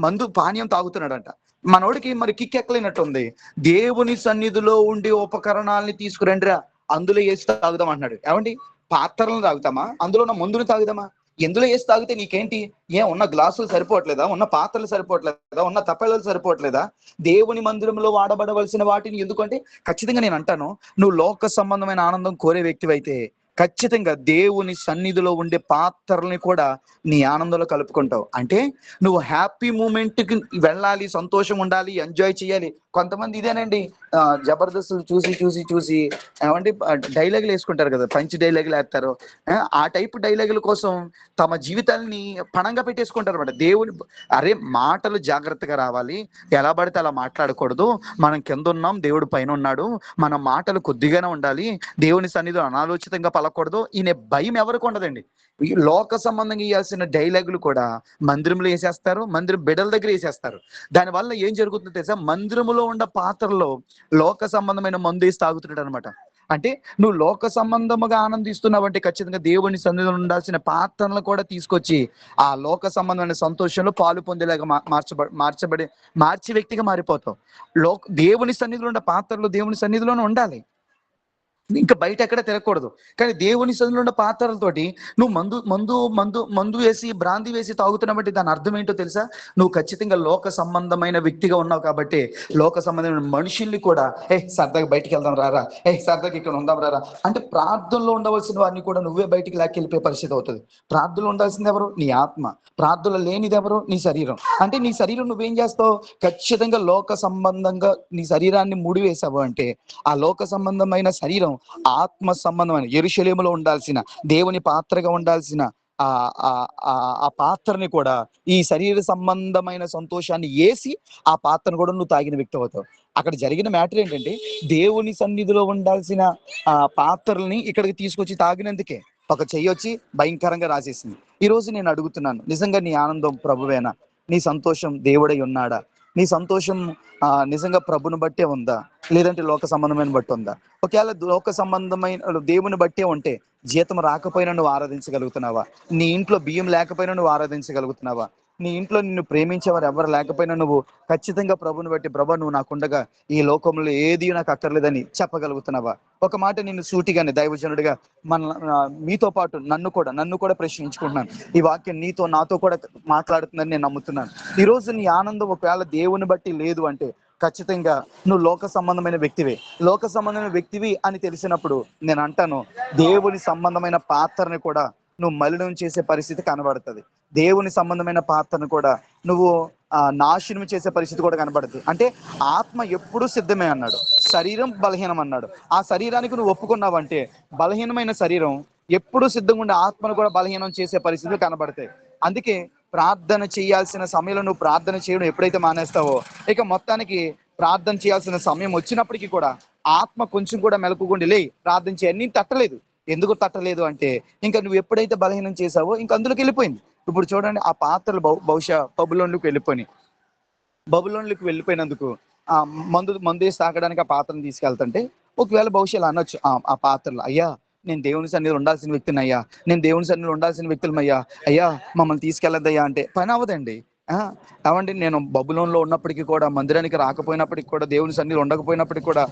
మందు పానీయం తాగుతున్నాడంట. మనోడికి మరి కిక్కెక్కలేనట్టుంది. దేవుని సన్నిధిలో ఉండే ఉపకరణాలని తీసుకురండిరా, అందులో వేసి తాగుదాం అంటున్నాడు. ఏమండి, పాత్రలను తాగుతామా? అందులో ఉన్న మందుని తాగుదామా? ఎందులో వేసి తాగితే నీకేంటి? ఉన్న గ్లాసులు సరిపోవట్లేదా? ఉన్న పాత్రలు సరిపోవట్లేదా? ఉన్న తప్పెలలు సరిపోవట్లేదా? దేవుని మందిరంలో వాడబడవలసిన వాటిని ఎందుకంటే ఖచ్చితంగా నేను అంటాను, నువ్వు లోక సంబంధమైన ఆనందం కోరే వ్యక్తివైతే ఖచ్చితంగా దేవుని సన్నిధిలో ఉండే పాత్రల్ని కూడా నీ ఆనందంలో కలుపుకుంటావు. అంటే నువ్వు హ్యాపీ మూమెంట్కి వెళ్ళాలి, సంతోషం ఉండాలి, ఎంజాయ్ చేయాలి. కొంతమంది ఇదేనండి, జబర్దస్తులు చూసి ఏమంటే డైలాగులు వేసుకుంటారు కదా, పంచి డైలాగులు వేస్తారు. ఆ టైప్ డైలాగుల కోసం తమ జీవితాలని పణంగా పెట్టేసుకుంటారు అనమాట. దేవుని అరే మాటలు జాగ్రత్తగా రావాలి, ఎలా పడితే అలా మాట్లాడకూడదు, మనం కింద ఉన్నాం, దేవుడు పైన ఉన్నాడు, మన మాటలు కొద్దిగానే ఉండాలి, దేవుని సన్నిధిలో అనాలోచితంగా పలకూడదు. ఈయన భయం ఎవరికి ఉండదండి. ఈ లోక సంబంధంగా వేయాల్సిన డైలాగులు కూడా మందిరంలో వేసేస్తారు, మందిరం బిడల దగ్గర వేసేస్తారు. దానివల్ల ఏం జరుగుతుందో తెలుసా? మందిరములో ఉన్న పాత్రలో లోక సంబంధమైన మందు వేసి తాగుతున్నాడు అనమాట. అంటే నువ్వు లోక సంబంధముగా ఆనందిస్తున్నావు అంటే ఖచ్చితంగా దేవుని సన్నిధిలో ఉండాల్సిన పాత్రలను కూడా తీసుకొచ్చి ఆ లోక సంబంధమైన సంతోషంలో పాలు పొందేలాగా మార్చి వ్యక్తిగా మారిపోతావు. దేవుని సన్నిధిలో ఉన్న పాత్రలు దేవుని సన్నిధిలోనే ఉండాలి, ఇంకా బయట ఎక్కడ తిరగకూడదు. కానీ దేవుని సన్నిధిలో ఉన్న పాత్రలతోటి నువ్వు మందు వేసి బ్రాంతి వేసి తాగుతున్నావంటే దాని అర్థం ఏంటో తెలుసా? నువ్వు ఖచ్చితంగా లోక సంబంధమైన వ్యక్తిగా ఉన్నావు కాబట్టి లోక సంబంధమైన మనుషుల్ని కూడా సరదాగా బయటికి వెళ్దాం రారా, సరదాగా ఇక్కడ ఉందాం రారా అంటే ప్రార్థనలో ఉండవలసిన వారిని కూడా నువ్వే బయటికి లాక్కెళ్ళిపోయే పరిస్థితి అవుతుంది. ప్రార్థనలో ఉండాల్సింది ఎవరు? నీ ఆత్మ. ప్రార్థనలో లేనిది ఎవరు? నీ శరీరం. అంటే నీ శరీరం నువ్వేం చేస్తావు? ఖచ్చితంగా లోక సంబంధంగా నీ శరీరాన్ని ముడివేసావు అంటే ఆ లోక సంబంధమైన శరీరం ఆత్మ సంబంధమైన యెరూషలేములో ఉండాల్సిన దేవుని పాత్రగా ఉండాల్సిన ఆ పాత్రని కూడా ఈ శరీర సంబంధమైన సంతోషాన్ని వేసి ఆ పాత్రను కూడా నువ్వు తాగిన వ్యక్తి అవుతావు. అక్కడ జరిగిన మ్యాటర్ ఏంటంటే దేవుని సన్నిధిలో ఉండాల్సిన ఆ పాత్రల్ని ఇక్కడికి తీసుకొచ్చి తాగినందుకే ఒక చెయ్యి వచ్చి భయంకరంగా రాసేసింది. ఈ రోజు నేను అడుగుతున్నాను, నిజంగా నీ ఆనందం ప్రభువేనా? నీ సంతోషం దేవుడై ఉన్నాడా? నీ సంతోషం నిజంగా ప్రభుని బట్టే ఉందా, లేదంటే లోక సంబంధమైన బట్టి ఉందా? ఒకవేళ లోక సంబంధమైన దేవుని బట్టే ఉంటే జీతం రాకపోయినా నువ్వు ఆరాధించగలుగుతున్నావా? నీ ఇంట్లో బియ్యం లేకపోయినా నువ్వు ఆరాధించగలుగుతున్నావా? నీ ఇంట్లో నిన్ను ప్రేమించేవారు ఎవరు లేకపోయినా నువ్వు ఖచ్చితంగా ప్రభుని బట్టి ప్రభు నువ్వు నాకుండగా ఈ లోకంలో ఏది నాకు అక్కర్లేదని చెప్పగలుగుతున్నావా? ఒక మాట నిన్ను సూటిగానే దైవజనుడిగా మీతో పాటు నన్ను కూడా ప్రశ్నించుకుంటున్నాను. ఈ వాక్యం నాతో కూడా మాట్లాడుతుందని నేను నమ్ముతున్నాను. ఈ రోజు నీ ఆనందం ఒకవేళ దేవుని బట్టి లేదు అంటే ఖచ్చితంగా నువ్వు లోక సంబంధమైన వ్యక్తివే. లోక సంబంధమైన వ్యక్తివి అని తెలిసినప్పుడు నేను అంటాను, దేవుని సంబంధమైన పాత్రని కూడా నువ్వు మలినం చేసే పరిస్థితి కనబడుతుంది. దేవుని సంబంధమైన పాత్రను కూడా నువ్వు నాశనం చేసే పరిస్థితి కూడా కనబడుతుంది. అంటే ఆత్మ ఎప్పుడూ సిద్ధమే అన్నాడు, శరీరం బలహీనం అన్నాడు. ఆ శరీరానికి నువ్వు ఒప్పుకున్నావంటే బలహీనమైన శరీరం ఎప్పుడు సిద్ధంగా ఉండే ఆత్మను కూడా బలహీనం చేసే పరిస్థితులు కనబడతాయి. అందుకే ప్రార్థన చేయాల్సిన సమయంలో నువ్వు ప్రార్థన చేయడం ఎప్పుడైతే మానేస్తావో ఇక మొత్తానికి ప్రార్థన చేయాల్సిన సమయం వచ్చినప్పటికీ కూడా ఆత్మ కొంచెం కూడా మెలకుగుండి లే ప్రార్థన చేయని తట్టలేదు. ఎందుకు తట్టలేదు అంటే ఇంకా నువ్వు ఎప్పుడైతే బలహీనం చేసావో ఇంకా అందులోకి వెళ్ళిపోయింది. ఇప్పుడు చూడండి, ఆ పాత్రలు బహుశా బబులోన్లోకి వెళ్ళిపోయినందుకు ఆ మందు వేసి తాగడానికి ఆ పాత్రను తీసుకెళ్తుంటే ఒకవేళ బహుశా ఇలా అనొచ్చు ఆ పాత్రలు, అయ్యా నేను దేవుని సన్నిధిలో ఉండాల్సిన వ్యక్తిని అయ్యా, నేను దేవుని సన్నిధిలో ఉండాల్సిన వ్యక్తులమయ్యా, అయ్యా మమ్మల్ని తీసుకెళ్ళద్దయ్యా అంటే పని అవ్వదండి. ఏమండి, నేను బబులోన్లో ఉన్నప్పటికీ కూడా మందిరానికి రాకపోయినప్పటికి కూడా దేవుని సన్నిధిలో ఉండకపోయినప్పటికి కూడా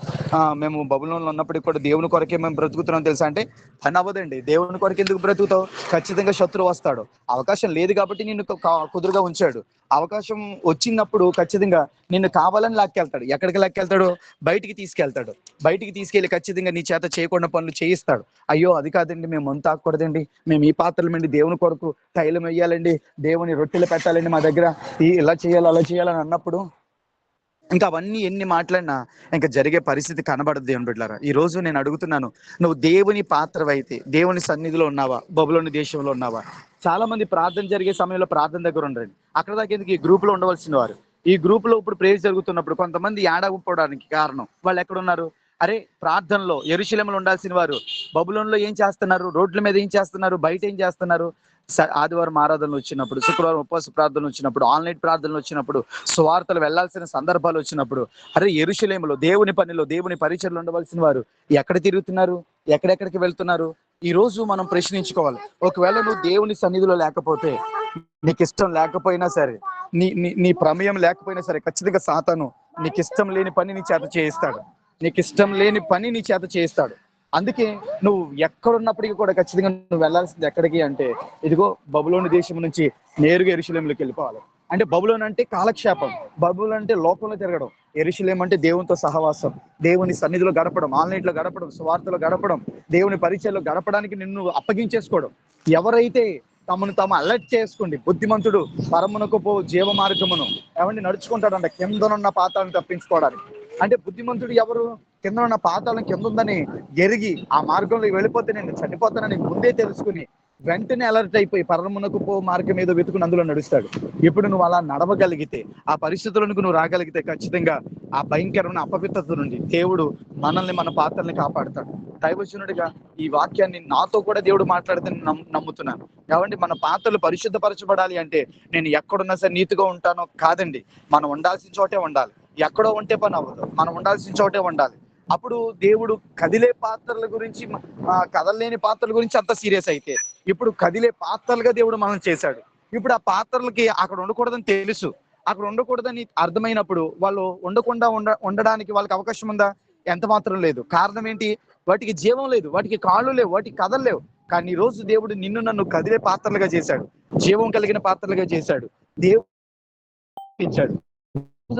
మేము బబులోన్లో ఉన్నప్పటికి కూడా దేవుని కొరకే మేము బ్రతుకుతున్నాం తెలుసా అంటే పని అవ్వదండి. దేవుని కొరకు ఎందుకు బ్రతుకుతావు? ఖచ్చితంగా శత్రువు వస్తాడు. అవకాశం లేదు కాబట్టి నిన్ను కుదురుగా ఉంచాడు. అవకాశం వచ్చినప్పుడు ఖచ్చితంగా నిన్ను కావాలని లాక్కెళ్తాడు. ఎక్కడికి లాక్కెళ్తాడు? బయటికి తీసుకెళ్తాడు. బయటికి తీసుకెళ్లి ఖచ్చితంగా నీ చేత చేయకుండా పనులు చేయిస్తాడు. అయ్యో అది కాదండి, మేము మందు తాగకూడదండి, మేము ఈ పాత్రలు మండి దేవుని కొరకు తైలం వేయాలండి, దేవుని రొట్టెలు పెట్టాలండి, మా దగ్గర ఇలా చేయాలి అలా చేయాలని అన్నప్పుడు ఇంకా అవన్నీ ఎన్ని మాట్లాడినా ఇంకా జరిగే పరిస్థితి కనబడదు. దేవుని బిడ్డలారా, ఈ రోజు నేను అడుగుతున్నాను, నువ్వు దేవుని పాత్రవైతే దేవుని సన్నిధిలో ఉన్నావా? బబులోని దేశంలో ఉన్నావా? చాలా మంది ప్రార్థన జరిగే సమయంలో ప్రార్థన దగ్గర ఉండరండి. అక్కడ దాకా ఎందుకు? ఈ గ్రూప్ లో ఉండవలసిన వారు ఈ గ్రూప్ లో ఇప్పుడు ప్రేయర్ జరుగుతున్నప్పుడు కొంతమంది ఏడవకపోవడానికి కారణం వాళ్ళు ఎక్కడున్నారు? అరే ప్రార్థనలో యెరూషలేములో ఉండాల్సిన వారు బబులోన్లో ఏం చేస్తున్నారు? రోడ్ల మీద ఏం చేస్తున్నారు? బయట ఏం చేస్తున్నారు? ఆదివారం ఆరాధనలు వచ్చినప్పుడు, శుక్రవారం ఉపవాస ప్రార్థనలు వచ్చినప్పుడు, ఆన్లైన్ ప్రార్థనలు వచ్చినప్పుడు, సువార్తలు వెళ్లాల్సిన సందర్భాలు వచ్చినప్పుడు, అరే యెరూషలేములో దేవుని పనిలో దేవుని పరిచర్లు ఉండవలసిన వారు ఎక్కడ తిరుగుతున్నారు? ఎక్కడెక్కడికి వెళ్తున్నారు? ఈ రోజు మనం ప్రశ్నించుకోవాలి. ఒకవేళ నువ్వు దేవుని సన్నిధిలో లేకపోతే, నీకు ఇష్టం లేకపోయినా సరే, నీ ప్రమేయం లేకపోయినా సరే ఖచ్చితంగా సాతాను నీకు ఇష్టం లేని పని నీ చేత చేయిస్తాడు. అందుకే నువ్వు ఎక్కడున్నప్పటికీ కూడా ఖచ్చితంగా నువ్వు వెళ్లాల్సింది ఎక్కడికి అంటే ఇదిగో బబులోని దేశం నుంచి నేరుగా యెరూషలేములోకి వెళ్ళిపోవాలి. అంటే బబులోన్ అంటే కాలక్షేపం, బబులోన్ అంటే లోకంలో తిరగడం, యెరూషలేము అంటే దేవునితో సహవాసం, దేవుని సన్నిధిలో గడపడం, ఆన్లైన్లో గడపడం, సువార్తలో గడపడం, దేవుని పరిచయంలో గడపడానికి నిన్ను అప్పగించేసుకోవడం. ఎవరైతే తమను తాము అలర్ట్ చేసుకోండి, బుద్ధిమంతుడు పరమునకు పో జీవ మార్గమును ఏమంటే నడుచుకుంటాడంట కిందనున్న పాతాలను తప్పించుకోవడానికి. అంటే బుద్ధిమంతుడు ఎవరు? కింద ఉన్న పాతాళం కింద ఉందని ఎరిగి ఆ మార్గంలో వెళ్ళిపోతే నేను చనిపోతానని ముందే తెలుసుకుని వెంటనే అలర్ట్ అయిపోయి పరమునకు పో మార్గం ఏదో వెతుకుని అందులో నడుస్తాడు. ఇప్పుడు నువ్వు అలా నడవగలిగితే, ఆ పరిస్థితులకు నువ్వు రాగలిగితే ఖచ్చితంగా ఆ భయంకరమైన అపవిత్రత నుండి దేవుడు మనల్ని మన పాత్రల్ని కాపాడుతాడు. దైవజనుడిగా ఈ వాక్యాన్ని నాతో కూడా దేవుడు మాట్లాడితే నమ్ముతున్నాను. కాబట్టి మన పాత్రలు పరిశుద్ధపరచబడాలి అంటే నేను ఎక్కడున్నా సరే నీతిగా ఉంటానో కాదండి, మనం ఉండాల్సిన చోటే ఉండాలి. ఎక్కడో ఉంటే పని అవ్వదు, మనం ఉండాల్సిన చోటే ఉండాలి. అప్పుడు దేవుడు కదిలే పాత్రల గురించి, కదలలేని పాత్రల గురించి అంత సీరియస్ అయితే, ఇప్పుడు కదిలే పాత్రలుగా దేవుడు మనం చేశాడు. ఇప్పుడు ఆ పాత్రలకి అక్కడ ఉండకూడదని తెలుసు, అక్కడ ఉండకూడదని అర్థమైనప్పుడు వాళ్ళు ఉండడానికి వాళ్ళకి అవకాశం ఉందా? ఎంత మాత్రం లేదు. కారణం ఏంటి? వాటికి జీవం లేదు, వాటికి కాళ్ళు లేవు, వాటికి కథలు లేవు. కానీ ఈ రోజు దేవుడు నిన్ను నన్ను కదిలే పాత్రలుగా చేశాడు, జీవం కలిగిన పాత్రలుగా చేశాడు. దేవుడు ఇచ్చాడు.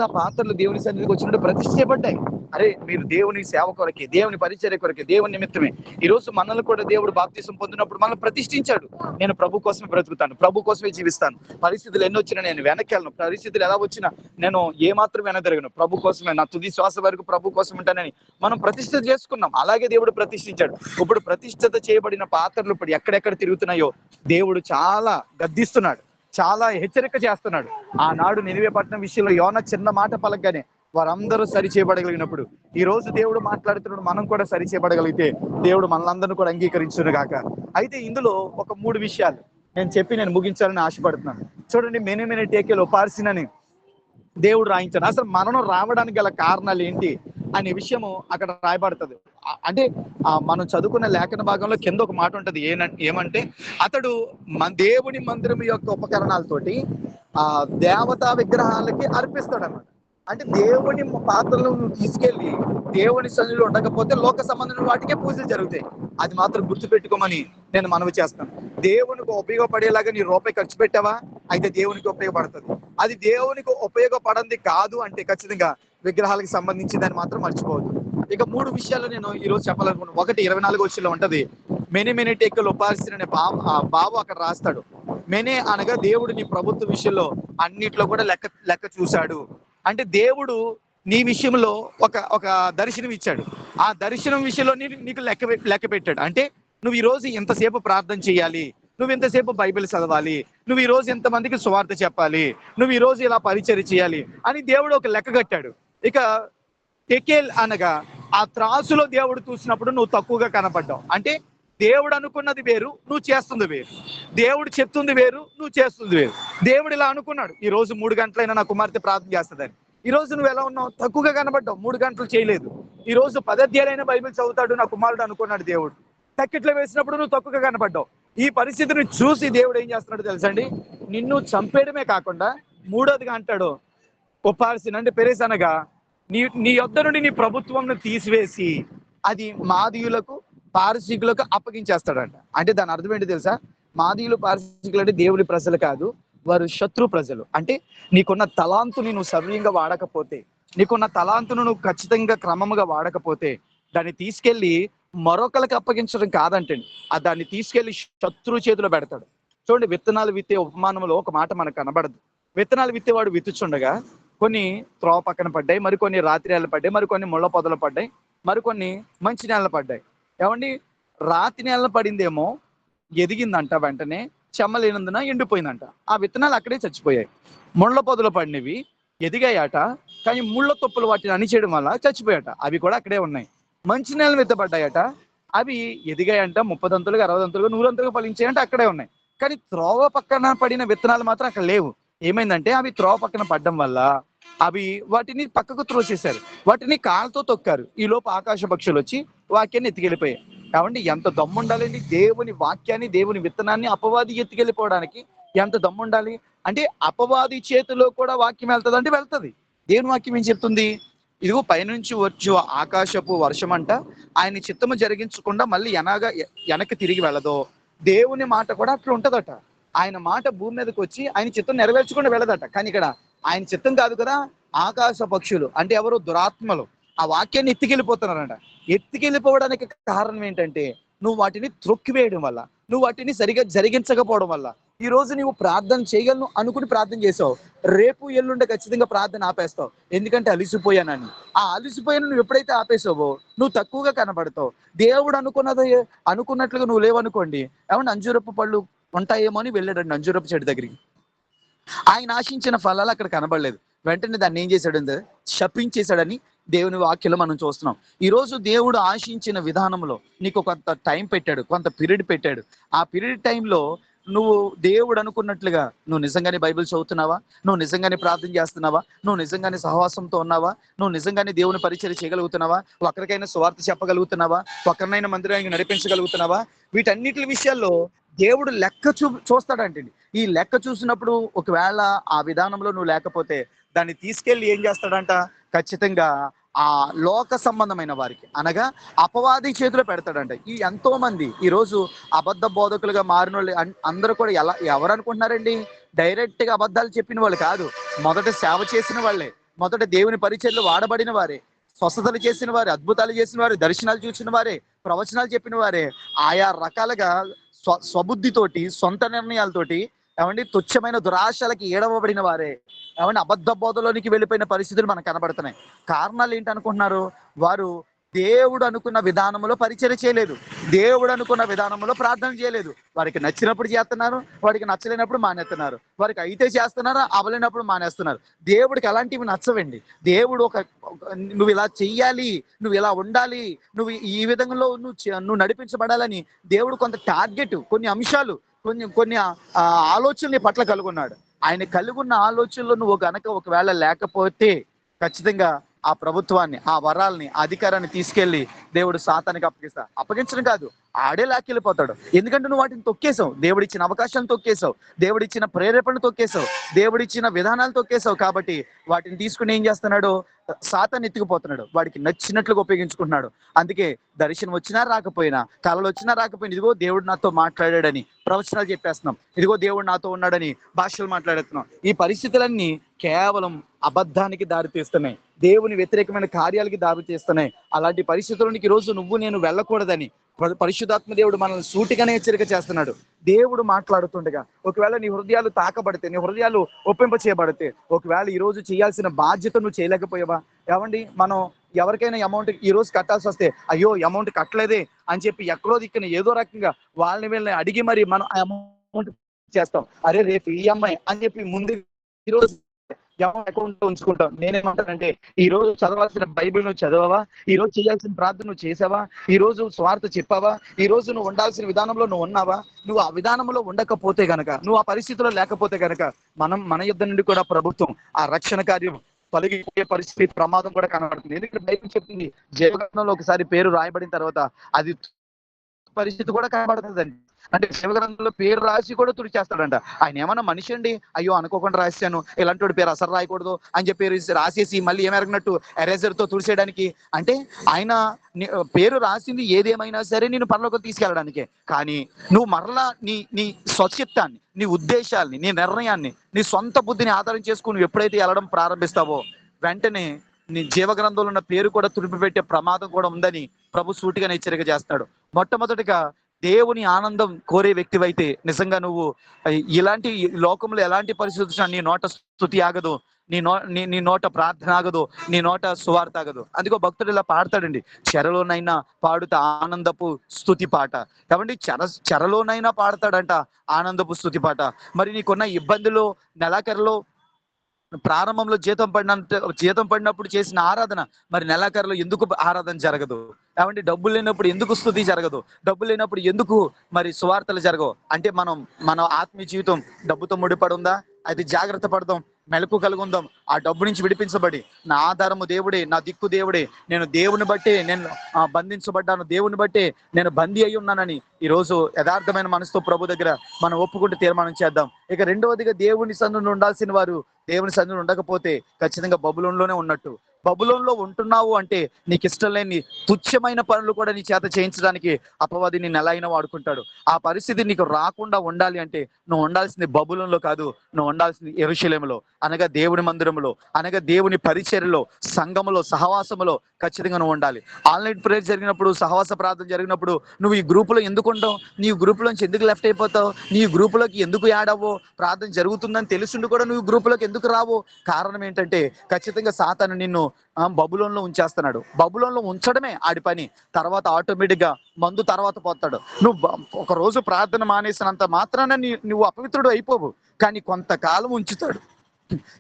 ఆ పాత్రలు దేవుని సన్నిధికి వచ్చినట్టు ప్రతిష్ఠ చేయబడ్డాయి. అరే, మీరు దేవుని సేవ కొరకే, దేవుని పరిచర్య కొరకే, దేవుని నిమిత్తమే. ఈ రోజు మనల్ని కూడా దేవుడు బాప్తిసం పొందినప్పుడు మనల్ని ప్రతిష్ఠించాడు. నేను ప్రభు కోసమే బ్రతుకుతాను, ప్రభు కోసమే జీవిస్తాను. పరిస్థితులు ఎన్ని వచ్చినా నేను వెనక్కి వెళ్ళను, పరిస్థితులు ఎలా వచ్చినా నేను ఏమాత్రం వెనదిరగను, ప్రభు కోసమే, నా తుది శ్వాస వరకు ప్రభు కోసం ఉంటానని మనం ప్రతిష్ఠ చేసుకున్నాం. అలాగే దేవుడు ప్రతిష్ఠించాడు. ఇప్పుడు ప్రతిష్ఠిత చేయబడిన పాత్రలు ఇప్పుడు ఎక్కడెక్కడ తిరుగుతున్నాయో దేవుడు చాలా గద్దిస్తున్నాడు, చాలా హెచ్చరిక చేస్తున్నాడు. ఆనాడు నినివే పట్టణం విషయంలో యోనా చిన్న మాట పలకగానే వారందరూ సరి చేయబడగలిగినప్పుడు ఈ రోజు దేవుడు మాట్లాడుతున్నాడు, మనం కూడా సరి చేయబడగలిగితే దేవుడు మనలందరినీ కూడా అంగీకరించును గాక. అయితే ఇందులో ఒక 3 విషయాలు నేను ముగించాలని ఆశపడుతున్నాను. చూడండి, మెనీ టేకేలు పార్సినని దేవుడు రాయించాడు. అసలు మరణం రావడానికి గల కారణాలు ఏంటి అనే విషయము అక్కడ రాయబడుతుంది. అంటే మనం చదువుకున్న లేఖన భాగంలో కింద ఒక మాట ఉంటది, ఏమంటే అతడు దేవుని మందిరం యొక్క ఉపకరణాలతోటి దేవతా విగ్రహాలకి అర్పిస్తాడు అన్నమాట. అంటే దేవుని పాత్రలను తీసుకెళ్లి దేవుని సన్నిధిలో ఉండకపోతే లోక సంబంధమైన వాటికే పూజలు జరుగుతాయి. అది మాత్రం గుర్తుపెట్టుకోమని నేను మనవి చేస్తాను. దేవునికి ఉపయోగపడేలాగా నీ రూపాయి ఖర్చు పెట్టావా? అయితే దేవునికి ఉపయోగపడుతుంది. అది దేవునికి ఉపయోగపడంది కాదు అంటే ఖచ్చితంగా విగ్రహాలకు సంబంధించిందని మాత్రం మర్చిపోవద్దు. ఇక 3 విషయాలు నేను ఈ రోజు చెప్పాలనుకున్నాను. 1, 24 వచ్చిలో ఉంటది, మెనీ టేకులు ఉపాసిన అనే బాబు అక్కడ రాస్తాడు. మెనే అనగా దేవుడు నీ ప్రభుత్వ విషయంలో అన్నిట్లో కూడా లెక్క చూశాడు. అంటే దేవుడు నీ విషయంలో ఒక దర్శనం ఇచ్చాడు. ఆ దర్శనం విషయంలో నీకు లెక్క పెట్టాడు. అంటే నువ్వు ఈ రోజు ఎంతసేపు ప్రార్థన చేయాలి, నువ్వు ఎంతసేపు బైబిల్ చదవాలి, నువ్వు ఈ రోజు ఎంతమందికి సువార్త చెప్పాలి, నువ్వు ఈ రోజు ఇలా పరిచర్య చేయాలి అని దేవుడు ఒక లెక్క కట్టాడు. ఇక టెకేల్ అనగా ఆ త్రాసులో దేవుడు చూసినప్పుడు నువ్వు తక్కువగా కనపడ్డావు. అంటే దేవుడు అనుకున్నది వేరు, నువ్వు చేస్తుంది వేరు. దేవుడు చెప్తుంది వేరు, నువ్వు చేస్తుంది వేరు. దేవుడు ఇలా అనుకున్నాడు, ఈ రోజు 3 గంటలైనా నా కుమార్తె ప్రార్థన చేస్తుందని. ఈ రోజు నువ్వు ఎలా ఉన్నావు? తక్కువగా కనబడ్డావు, 3 గంటలు చేయలేదు. ఈ రోజు 10 అధ్యాయాలైన బైబిల్ చదువుతాడు నా కుమారుడు అనుకున్నాడు దేవుడు. తక్కిట్లో వేసినప్పుడు నువ్వు తక్కువగా కనబడ్డావు. ఈ పరిస్థితిని చూసి దేవుడు ఏం చేస్తున్నాడు తెలుసండి? నిన్ను చంపేయడమే కాకుండా 3వదిగా అంటాడు, ఒప్పాల్సిన అంటే పెరేస్ అనగా నీ యొద్ద నుండి నీ ప్రభుత్వంను తీసివేసి అది మాదీయులకు పారసీకులకు అప్పగించేస్తాడంట. అంటే దాని అర్థం ఏంటి తెలుసా? మాదీయులు పారసీకులు అంటే దేవుని ప్రజలు కాదు, వారు శత్రు ప్రజలు. అంటే నీకున్న తలాంతుని నువ్వు సవ్యంగా వాడకపోతే, నీకున్న తలాంతును నువ్వు ఖచ్చితంగా క్రమముగా వాడకపోతే దాన్ని తీసుకెళ్లి మరొకరికి అప్పగించడం కాదంటే దాన్ని తీసుకెళ్లి శత్రువు చేతిలో పెడతాడు. చూడండి, విత్తనాలు విత్తే ఉపమానంలో ఒక మాట మనకు కనబడదు. విత్తనాలు విత్తేవాడు విత్తుచుండగా కొన్ని త్రోవ పక్కన పడ్డాయి, మరికొన్ని రాత్రి నేలలు పడ్డాయి, మరికొన్ని ముళ్ళ పొదలు పడ్డాయి, మరికొన్ని మంచి నేలలు పడ్డాయి. ఏమండి, రాతి నేల పడిందేమో ఎదిగిందంట, వెంటనే చెమ్మలేనందున ఎండిపోయిందంట. ఆ విత్తనాలు అక్కడే చచ్చిపోయాయి. ముళ్ళ పొదలు పడినవి ఎదిగాయట, కానీ ముళ్ళ తుప్పలు వాటిని అణిచేయడం వల్ల చచ్చిపోయాట. అవి కూడా అక్కడే ఉన్నాయి. మంచి నేల విత్తబడ్డాయట, అవి ఎదిగాయంట, 30 దంతులుగా 60 దంతులుగా 100 దంతులుగా ఫలించాయంటే అక్కడే ఉన్నాయి. కానీ త్రోవ పక్కన పడిన విత్తనాలు మాత్రం అక్కడ లేవు. ఏమైందంటే అవి త్రోవ పక్కన పడ్డం వల్ల అవి వాటిని పక్కకు త్రోసేశారు, వాటిని కాళ్ళతో తొక్కారు. ఈ లోపు ఆకాశ పక్షులు వచ్చి వాక్యాన్ని ఎత్తుకెళ్ళిపోయాయి. కాబట్టి ఎంత దమ్ము ఉండాలండి? దేవుని వాక్యాన్ని, దేవుని విత్తనాన్ని అపవాది ఎత్తుకెళ్ళిపోవడానికి ఎంత దమ్ము ఉండాలి? అంటే అపవాది చేతిలో కూడా వాక్యం వెళ్తుంది అంటే వెళ్తుంది. దేవుని వాక్యం ఏం చెప్తుంది? ఇదిగో పైనుంచి వచ్చు ఆకాశపు వర్షం అంట ఆయన చిత్తము జరిగించకుండా మళ్ళీ వెనక్కి తిరిగి వెళ్ళదో, దేవుని మాట కూడా అట్లా ఉంటదట. ఆయన మాట భూమి మీదకి వచ్చి ఆయన చిత్తం నెరవేర్చకుండా వెళ్ళదట. కానీ ఇక్కడ ఆయన చిత్తం కాదు కదా, ఆకాశ పక్షులు అంటే ఎవరు? దురాత్మలు ఆ వాక్యాన్ని ఎత్తుకెళ్ళిపోతున్నారంట. ఎత్తుకెళ్ళిపోవడానికి కారణం ఏంటంటే నువ్వు వాటిని త్రొక్కివేయడం వల్ల, నువ్వు వాటిని సరిగా జరిగించకపోవడం వల్ల. ఈ రోజు నువ్వు ప్రార్థన చేయగలను అనుకుని ప్రార్థన చేసావు, రేపు ఎల్లుండే ఖచ్చితంగా ప్రార్థన ఆపేస్తావు. ఎందుకంటే అలిసిపోయానని. ఆ అలిసిపోయాను నువ్వు ఎప్పుడైతే ఆపేసావో నువ్వు తక్కువగా కనబడతావు. దేవుడు అనుకున్నట్లుగా నువ్వు లేవనుకోండి, ఏమన్నా అంజూరపు పళ్ళు ఉంటాయేమో అని వెళ్ళాడండి అంజూరపు చెట్టు దగ్గరికి. ఆయన ఆశించిన ఫలాలు అక్కడ కనబడలేదు. వెంటనే దాన్ని ఏం చేశాడంటే శపించేశాడని దేవుని వాక్యంలో మనం చూస్తున్నాం. ఈరోజు దేవుడు ఆశించిన విధానంలో నీకు కొంత టైం పెట్టాడు, కొంత పీరియడ్ పెట్టాడు. ఆ పీరియడ్ టైంలో నువ్వు దేవుడు అనుకున్నట్లుగా నువ్వు నిజంగానే బైబిల్ చదువుతున్నావా? నువ్వు నిజంగానే ప్రార్థన చేస్తున్నావా? నువ్వు నిజంగానే సహవాసంతో ఉన్నావా? నువ్వు నిజంగానే దేవుని పరిచయం చేయగలుగుతున్నావా? ఒక్కరికైనా స్వార్థ చెప్పగలుగుతున్నావా? ఒక్కరినైనా మందిరానికి నడిపించగలుగుతున్నావా? వీటన్నిటి విషయాల్లో దేవుడు లెక్క చూస్తాడంటే, ఈ లెక్క చూసినప్పుడు ఒకవేళ ఆ విధానంలో నువ్వు లేకపోతే దాన్ని తీసుకెళ్లి ఏం చేస్తాడంట? ఖచ్చితంగా ఆ లోక సంబంధమైన వారికి, అనగా అపవాది చేతిలో పెడతాడంట. ఈ ఎంతో మంది ఈరోజు అబద్ధ బోధకులుగా మారిన వాళ్ళు అందరూ కూడా ఎవరు అనుకుంటున్నారండి? డైరెక్ట్ గా అబద్ధాలు చెప్పిన వాళ్ళు కాదు, మొదట సేవ చేసిన వాళ్ళే, మొదట దేవుని పరిచర్యలు వాడబడిన వారే, స్వస్థతలు చేసిన వారే, అద్భుతాలు చేసిన వారే, దర్శనాలు చూసిన వారే, ప్రవచనాలు చెప్పిన వారే, ఆయా రకాలుగా స్వబుద్ధితోటి, సొంత నిర్ణయాలతోటి, ఏమండి, తుచ్చమైన దురాశలకి ఏడవబడిన వారే, ఏమంటే అబద్ధ బోధలోనికి వెళ్ళిపోయిన పరిస్థితులు మనకు కనబడుతున్నాయి. కారణాలు ఏంటి అనుకుంటున్నారు? వారు దేవుడు అనుకున్న విధానంలో పరిచర్య చేయలేదు, దేవుడు అనుకున్న విధానంలో ప్రార్థన చేయలేదు. వారికి నచ్చినప్పుడు చేస్తున్నారు, వారికి నచ్చలేనప్పుడు మానేస్తున్నారు, వారికి అయితే చేస్తున్నారా, అవలేనప్పుడు మానేస్తున్నారు. దేవుడికి అలాంటివి నచ్చవండి. దేవుడు నువ్వు ఇలా చెయ్యాలి, నువ్వు ఇలా ఉండాలి, నువ్వు ఈ విధంలో నువ్వు నడిపించబడాలని దేవుడు కొంత టార్గెట్, కొన్ని అంశాలు, కొన్ని ఆలోచనలు పట్ల కలుగున్నాడు. ఆయన కలుగున్న ఆలోచనలో నువ్వు గనక ఒకవేళ లేకపోతే ఖచ్చితంగా ఆ ప్రభుత్వాన్ని, ఆ వరాల్ని, అధికారాన్ని తీసుకెళ్లి దేవుడు సాతానికి అప్పగించడం కాదు, ఆడే లాక్కెళ్ళిపోతాడు. ఎందుకంటే నువ్వు వాటిని తొక్కేసావు, దేవుడిచ్చిన అవకాశాలను తొక్కేసావు, దేవుడిచ్చిన ప్రేరేపణను తొక్కేసావు, దేవుడిచ్చిన విధానాలు తొక్కేసావు. కాబట్టి వాటిని తీసుకుని ఏం చేస్తున్నాడు? సాతాన్ని ఎత్తుకుపోతున్నాడు, వాడికి నచ్చినట్లుగా ఉపయోగించుకుంటున్నాడు. అందుకే దర్శనం వచ్చినా రాకపోయినా, కళలు వచ్చినా రాకపోయినా, ఇదిగో దేవుడు నాతో మాట్లాడాడని ప్రవచనాలు చెప్పేస్తున్నాం, ఇదిగో దేవుడు నాతో ఉన్నాడని భాషలు మాట్లాడేస్తున్నాం. ఈ పరిస్థితులన్నీ కేవలం అబద్ధానికి దారితీస్తున్నాయి, దేవుని వ్యతిరేకమైన కార్యాలకి దారితీస్తున్నాయి. అలాంటి పరిస్థితుల్లోనికి ఈరోజు నువ్వు నేను వెళ్ళకూడదని పరిశుద్ధాత్మ దేవుడు మనల్ని సూటిగానే హెచ్చరిక చేస్తున్నాడు. దేవుడు మాట్లాడుతుండగా ఒకవేళ నీ హృదయాలు తాకబడితే, నీ హృదయాలు ఒప్పింప చేయబడితే, ఒకవేళ ఈ రోజు చేయాల్సిన బాధ్యత నువ్వు చేయలేకపోయావా? ఏమండి, మనం ఎవరికైనా అమౌంట్ ఈ రోజు కట్టాల్సి వస్తే, అయ్యో అమౌంట్ కట్టలేదే అని చెప్పి ఎక్కడో దిక్కున ఏదో రకంగా వాళ్ళని వీళ్ళని అడిగి మరి మనం ఆ అమౌంట్ చేస్తాం. అరే రేపు ఈఎంఐ అని చెప్పి ముందు ఈరోజు అకౌంట్ ఉంచుకుంటాం. నేనేమంటానంటే, ఈ రోజు చదవాల్సిన బైబిల్ నువ్వు చదవవా? ఈ రోజు చేయాల్సిన ప్రార్థన నువ్వు చేసావా? ఈ రోజు స్వార్థ చెప్పావా? ఈ రోజు నువ్వు ఉండాల్సిన విధానంలో నువ్వు ఉన్నావా? నువ్వు ఆ విధానంలో ఉండకపోతే గనక, నువ్వు ఆ పరిస్థితిలో లేకపోతే గనక, మన యుద్ధ నుండి కూడా ప్రభుత్వం ఆ రక్షణ కార్యం తొలగిపోయే పరిస్థితి, ప్రమాదం కూడా కనబడుతుంది. ఎందుకంటే బైబిల్ చెప్తుంది, జీవగ్రంథంలో ఒకసారి పేరు రాయబడిన తర్వాత అది పరిస్థితి కూడా కనబడుతుందండి. అంటే శివగ్రంథంలో పేరు రాసి కూడా తుడిచేస్తాడంట. ఆయన ఏమన్నా మనిషి అండి? అయ్యో అనుకోకుండా రాశాను, ఇలాంటి వాడి పేరు అసలు రాయకూడదు అని చెప్పి రాసేసి మళ్ళీ ఏమెరగినట్టు ఎరేజర్ తో తుడిచేయడానికి? అంటే ఆయన పేరు రాసింది ఏదేమైనా సరే నేను పరలోకి తీసుకెళ్ళడానికే. కానీ నువ్వు మరలా నీ స్వచిత్తాన్ని, నీ ఉద్దేశాల్ని, నీ నిర్ణయాన్ని, నీ సొంత బుద్ధిని ఆధారం చేసుకుని నువ్వు ఎప్పుడైతే వెళ్ళడం ప్రారంభిస్తావో వెంటనే నీ జీవగ్రంథంలో ఉన్న పేరు కూడా తుడిపిపెట్టే ప్రమాదం కూడా ఉందని ప్రభు సూటిగా హెచ్చరిక చేస్తాడు. మొట్టమొదటిగా దేవుని ఆనందం కోరే వ్యక్తివైతే నిజంగా నువ్వు ఇలాంటి లోకంలో ఎలాంటి పరిస్థితులు నీ నోట స్తుతి ఆగదు, నీ నోట ప్రార్థన ఆగదు, నీ నోట సువార్త ఆగదు. అందుకో భక్తుడు ఇలా పాడతాడండి, చెరలోనైనా పాడుతా ఆనందపు స్తుతి పాట. కాబట్టి చెరలోనైనా పాడతాడంట ఆనందపు స్తుతి పాట. మరి నీకున్న ఇబ్బందులు, నెలాఖరులో ప్రారంభంలో జీతం పడినప్పుడు చేసిన ఆరాధన మరి నెలాఖరులో ఎందుకు ఆరాధన జరగదు? ఏమంటే డబ్బులు లేనప్పుడు ఎందుకు స్తుతి జరగదు? డబ్బులు లేనప్పుడు ఎందుకు మరి సువార్తలు జరగవు? అంటే మన ఆత్మీయ జీవితం డబ్బుతో ముడిపడి ఉందా? అయితే జాగ్రత్త పడదాం, మెలకు కలుగుందాం. ఆ డబ్బు నుంచి విడిపించబడి, నా ఆధారము దేవుడే, నా దిక్కు దేవుడే, నేను దేవుని బట్టే నేను బంధించబడ్డాను, దేవుని బట్టే నేను బందీ అయి ఉన్నానని ఈరోజు యథార్థమైన మనసుతో ప్రభు దగ్గర మనం ఒప్పుకుంటూ తీర్మానం చేద్దాం. ఇక రెండవదిగా, దేవుని సన్నిధిలో ఉండాల్సిన వారు దేవుని సన్నిధిలో ఉండకపోతే ఖచ్చితంగా బబులోన్లోనే ఉన్నట్టు. బబులోన్లో ఉంటున్నావు అంటే నీకు ఇష్టం లేని తుచ్చమైన పనులు కూడా నీ చేత చేయించడానికి అపవాది నిన్ను ఎలా అయినా వాడుకుంటాడు. ఆ పరిస్థితి నీకు రాకుండా ఉండాలి అంటే నువ్వు ఉండాల్సింది బబులోన్లో కాదు, నువ్వు ఉండాల్సింది యెరూషలేములో, అనగా దేవుని మందిరంలో, అనగా దేవుని పరిచర్యలో, సంఘములో, సహవాసములో ఖచ్చితంగా నువ్వు ఉండాలి. ఆన్లైన్ ప్రేయర్ జరిగినప్పుడు, సహవాస ప్రార్థన జరిగినప్పుడు నువ్వు ఈ గ్రూపులో ఎందుకు ఉండవు? నీ గ్రూపులోంచి ఎందుకు లెఫ్ట్ అయిపోతావు? నీ గ్రూపులోకి ఎందుకు యాడ్ అవ్వవు? ప్రార్థన జరుగుతుందని తెలుసుండి కూడా నువ్వు గ్రూపులోకి ఎందుకు రావు? కారణం ఏంటంటే ఖచ్చితంగా సాతాను నిన్ను బబులోన్లో ఉంచేస్తున్నాడు. బబులోన్లో ఉంచడమే ఆడి పని. తర్వాత ఆటోమేటిక్ గా మందు తర్వాత పోతాడు. నువ్వు ఒక రోజు ప్రార్థన మానేసినంత మాత్రాన నువ్వు అపవిత్రుడు అయిపోవు, కానీ కొంతకాలం ఉంచుతాడు.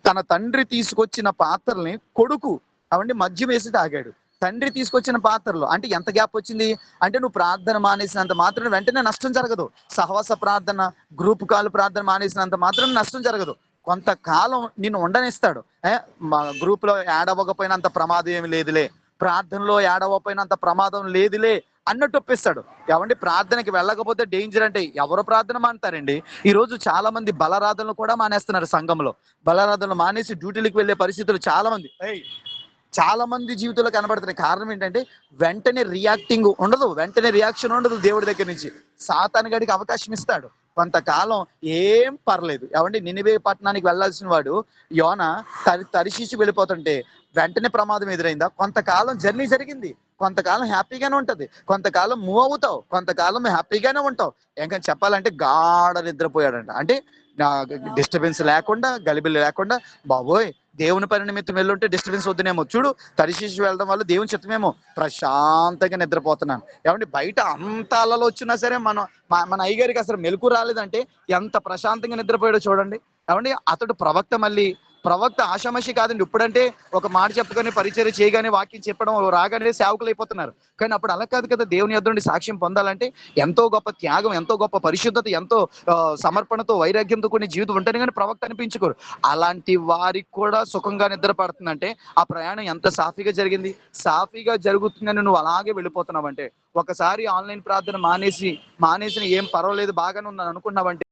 తన తండ్రి తీసుకొచ్చిన పాత్రల్ని కొడుకు అవండి మద్యం వేసి తాగాడు. తండ్రి తీసుకొచ్చిన పాత్రలో. అంటే ఎంత గ్యాప్ వచ్చింది అంటే, నువ్వు ప్రార్థన మానేసినంత మాత్రం వెంటనే నష్టం జరగదు. సహవాస ప్రార్థన, గ్రూప్ కాల్ ప్రార్థన మానేసినంత మాత్రం నష్టం జరగదు. కొంతకాలం నిన్ను ఉండనిస్తాడు. మా గ్రూప్ లో యాడ్ అవ్వకపోయినంత ప్రమాదం ఏమి లేదులే, ప్రార్థనలో యాడ్ అవ్వకపోయినంత ప్రమాదం లేదులే అన్నట్టు ఒప్పిస్తాడు. ఏమండి, ప్రార్థనకి వెళ్ళకపోతే డేంజర్ అంటే ఎవరు ప్రార్థన మానుతారండి? ఈ రోజు చాలా మంది బలారాధనలు కూడా మానేస్తున్నారు. సంఘంలో బలారాధనలు మానేసి డ్యూటీలకు వెళ్ళే పరిస్థితులు చాలా మంది జీవితంలో కనబడుతున్నాయి. కారణం ఏంటంటే, వెంటనే రియాక్టింగ్ ఉండదు, వెంటనే రియాక్షన్ ఉండదు. దేవుడి దగ్గర నుంచి సాతాను గడికి అవకాశం ఇస్తాడు. కొంతకాలం ఏం పర్లేదు. ఏమండి, నినివే పట్టణానికి వెళ్లాల్సిన వాడు యోన తరిశీసి వెళ్ళిపోతుంటే వెంటనే ప్రమాదం ఎదురైందా? కొంతకాలం జర్నీ జరిగింది, కొంతకాలం హ్యాపీగానే ఉంటది, కొంతకాలం మూవ్ అవుతావు, కొంతకాలం హ్యాపీగానే ఉంటావు. ఇంకా చెప్పాలంటే గాఢ నిద్రపోయాడంట. అంటే డిస్టర్బెన్స్ లేకుండా, గలిబిలి లేకుండా. బాబోయ్, దేవుని పని నిమిత్తం వెళ్ళుంటే డిస్టర్బెన్స్ వద్దునేమో. చూడు, తరిశీసి వెళ్ళడం వల్ల దేవుని చిత్తమేమో, ప్రశాంతంగా నిద్రపోతున్నాను. ఏమంటే, బయట అంత అలలు వచ్చినా సరే మన అయ్యగారికి అసలు మెలకు రాలేదంటే ఎంత ప్రశాంతంగా నిద్రపోయాడో చూడండి. ఏమండి, అతడు ప్రవక్త ఆషామాషి కాదండి. ఇప్పుడంటే ఒక మాట చెప్పుకొని పరిచర్య చేయగానే, వాక్యం చెప్పడం రాగానే సేవకులు అయిపోతున్నారు. కానీ అప్పుడు అలా కాదు కదా. దేవుని యొద్ద నుండి సాక్ష్యం పొందాలంటే ఎంతో గొప్ప త్యాగం, ఎంతో గొప్ప పరిశుద్ధత, ఎంతో సమర్పణతో, వైరాగ్యంతో కొన్ని జీవితం ఉంటేనే కానీ ప్రవక్త అనిపించుకోరు. అలాంటి వారికి కూడా సుఖంగా నిద్ర పడుతుందంటే ఆ ప్రయాణం ఎంత సాఫీగా జరిగింది. సాఫీగా జరుగుతుందని నువ్వు అలాగే వెళ్ళిపోతున్నావంటే, ఒకసారి ఆన్లైన్ ప్రార్థన మానేసిన ఏం పర్వాలేదు బాగానే ఉందని అనుకున్నావంటే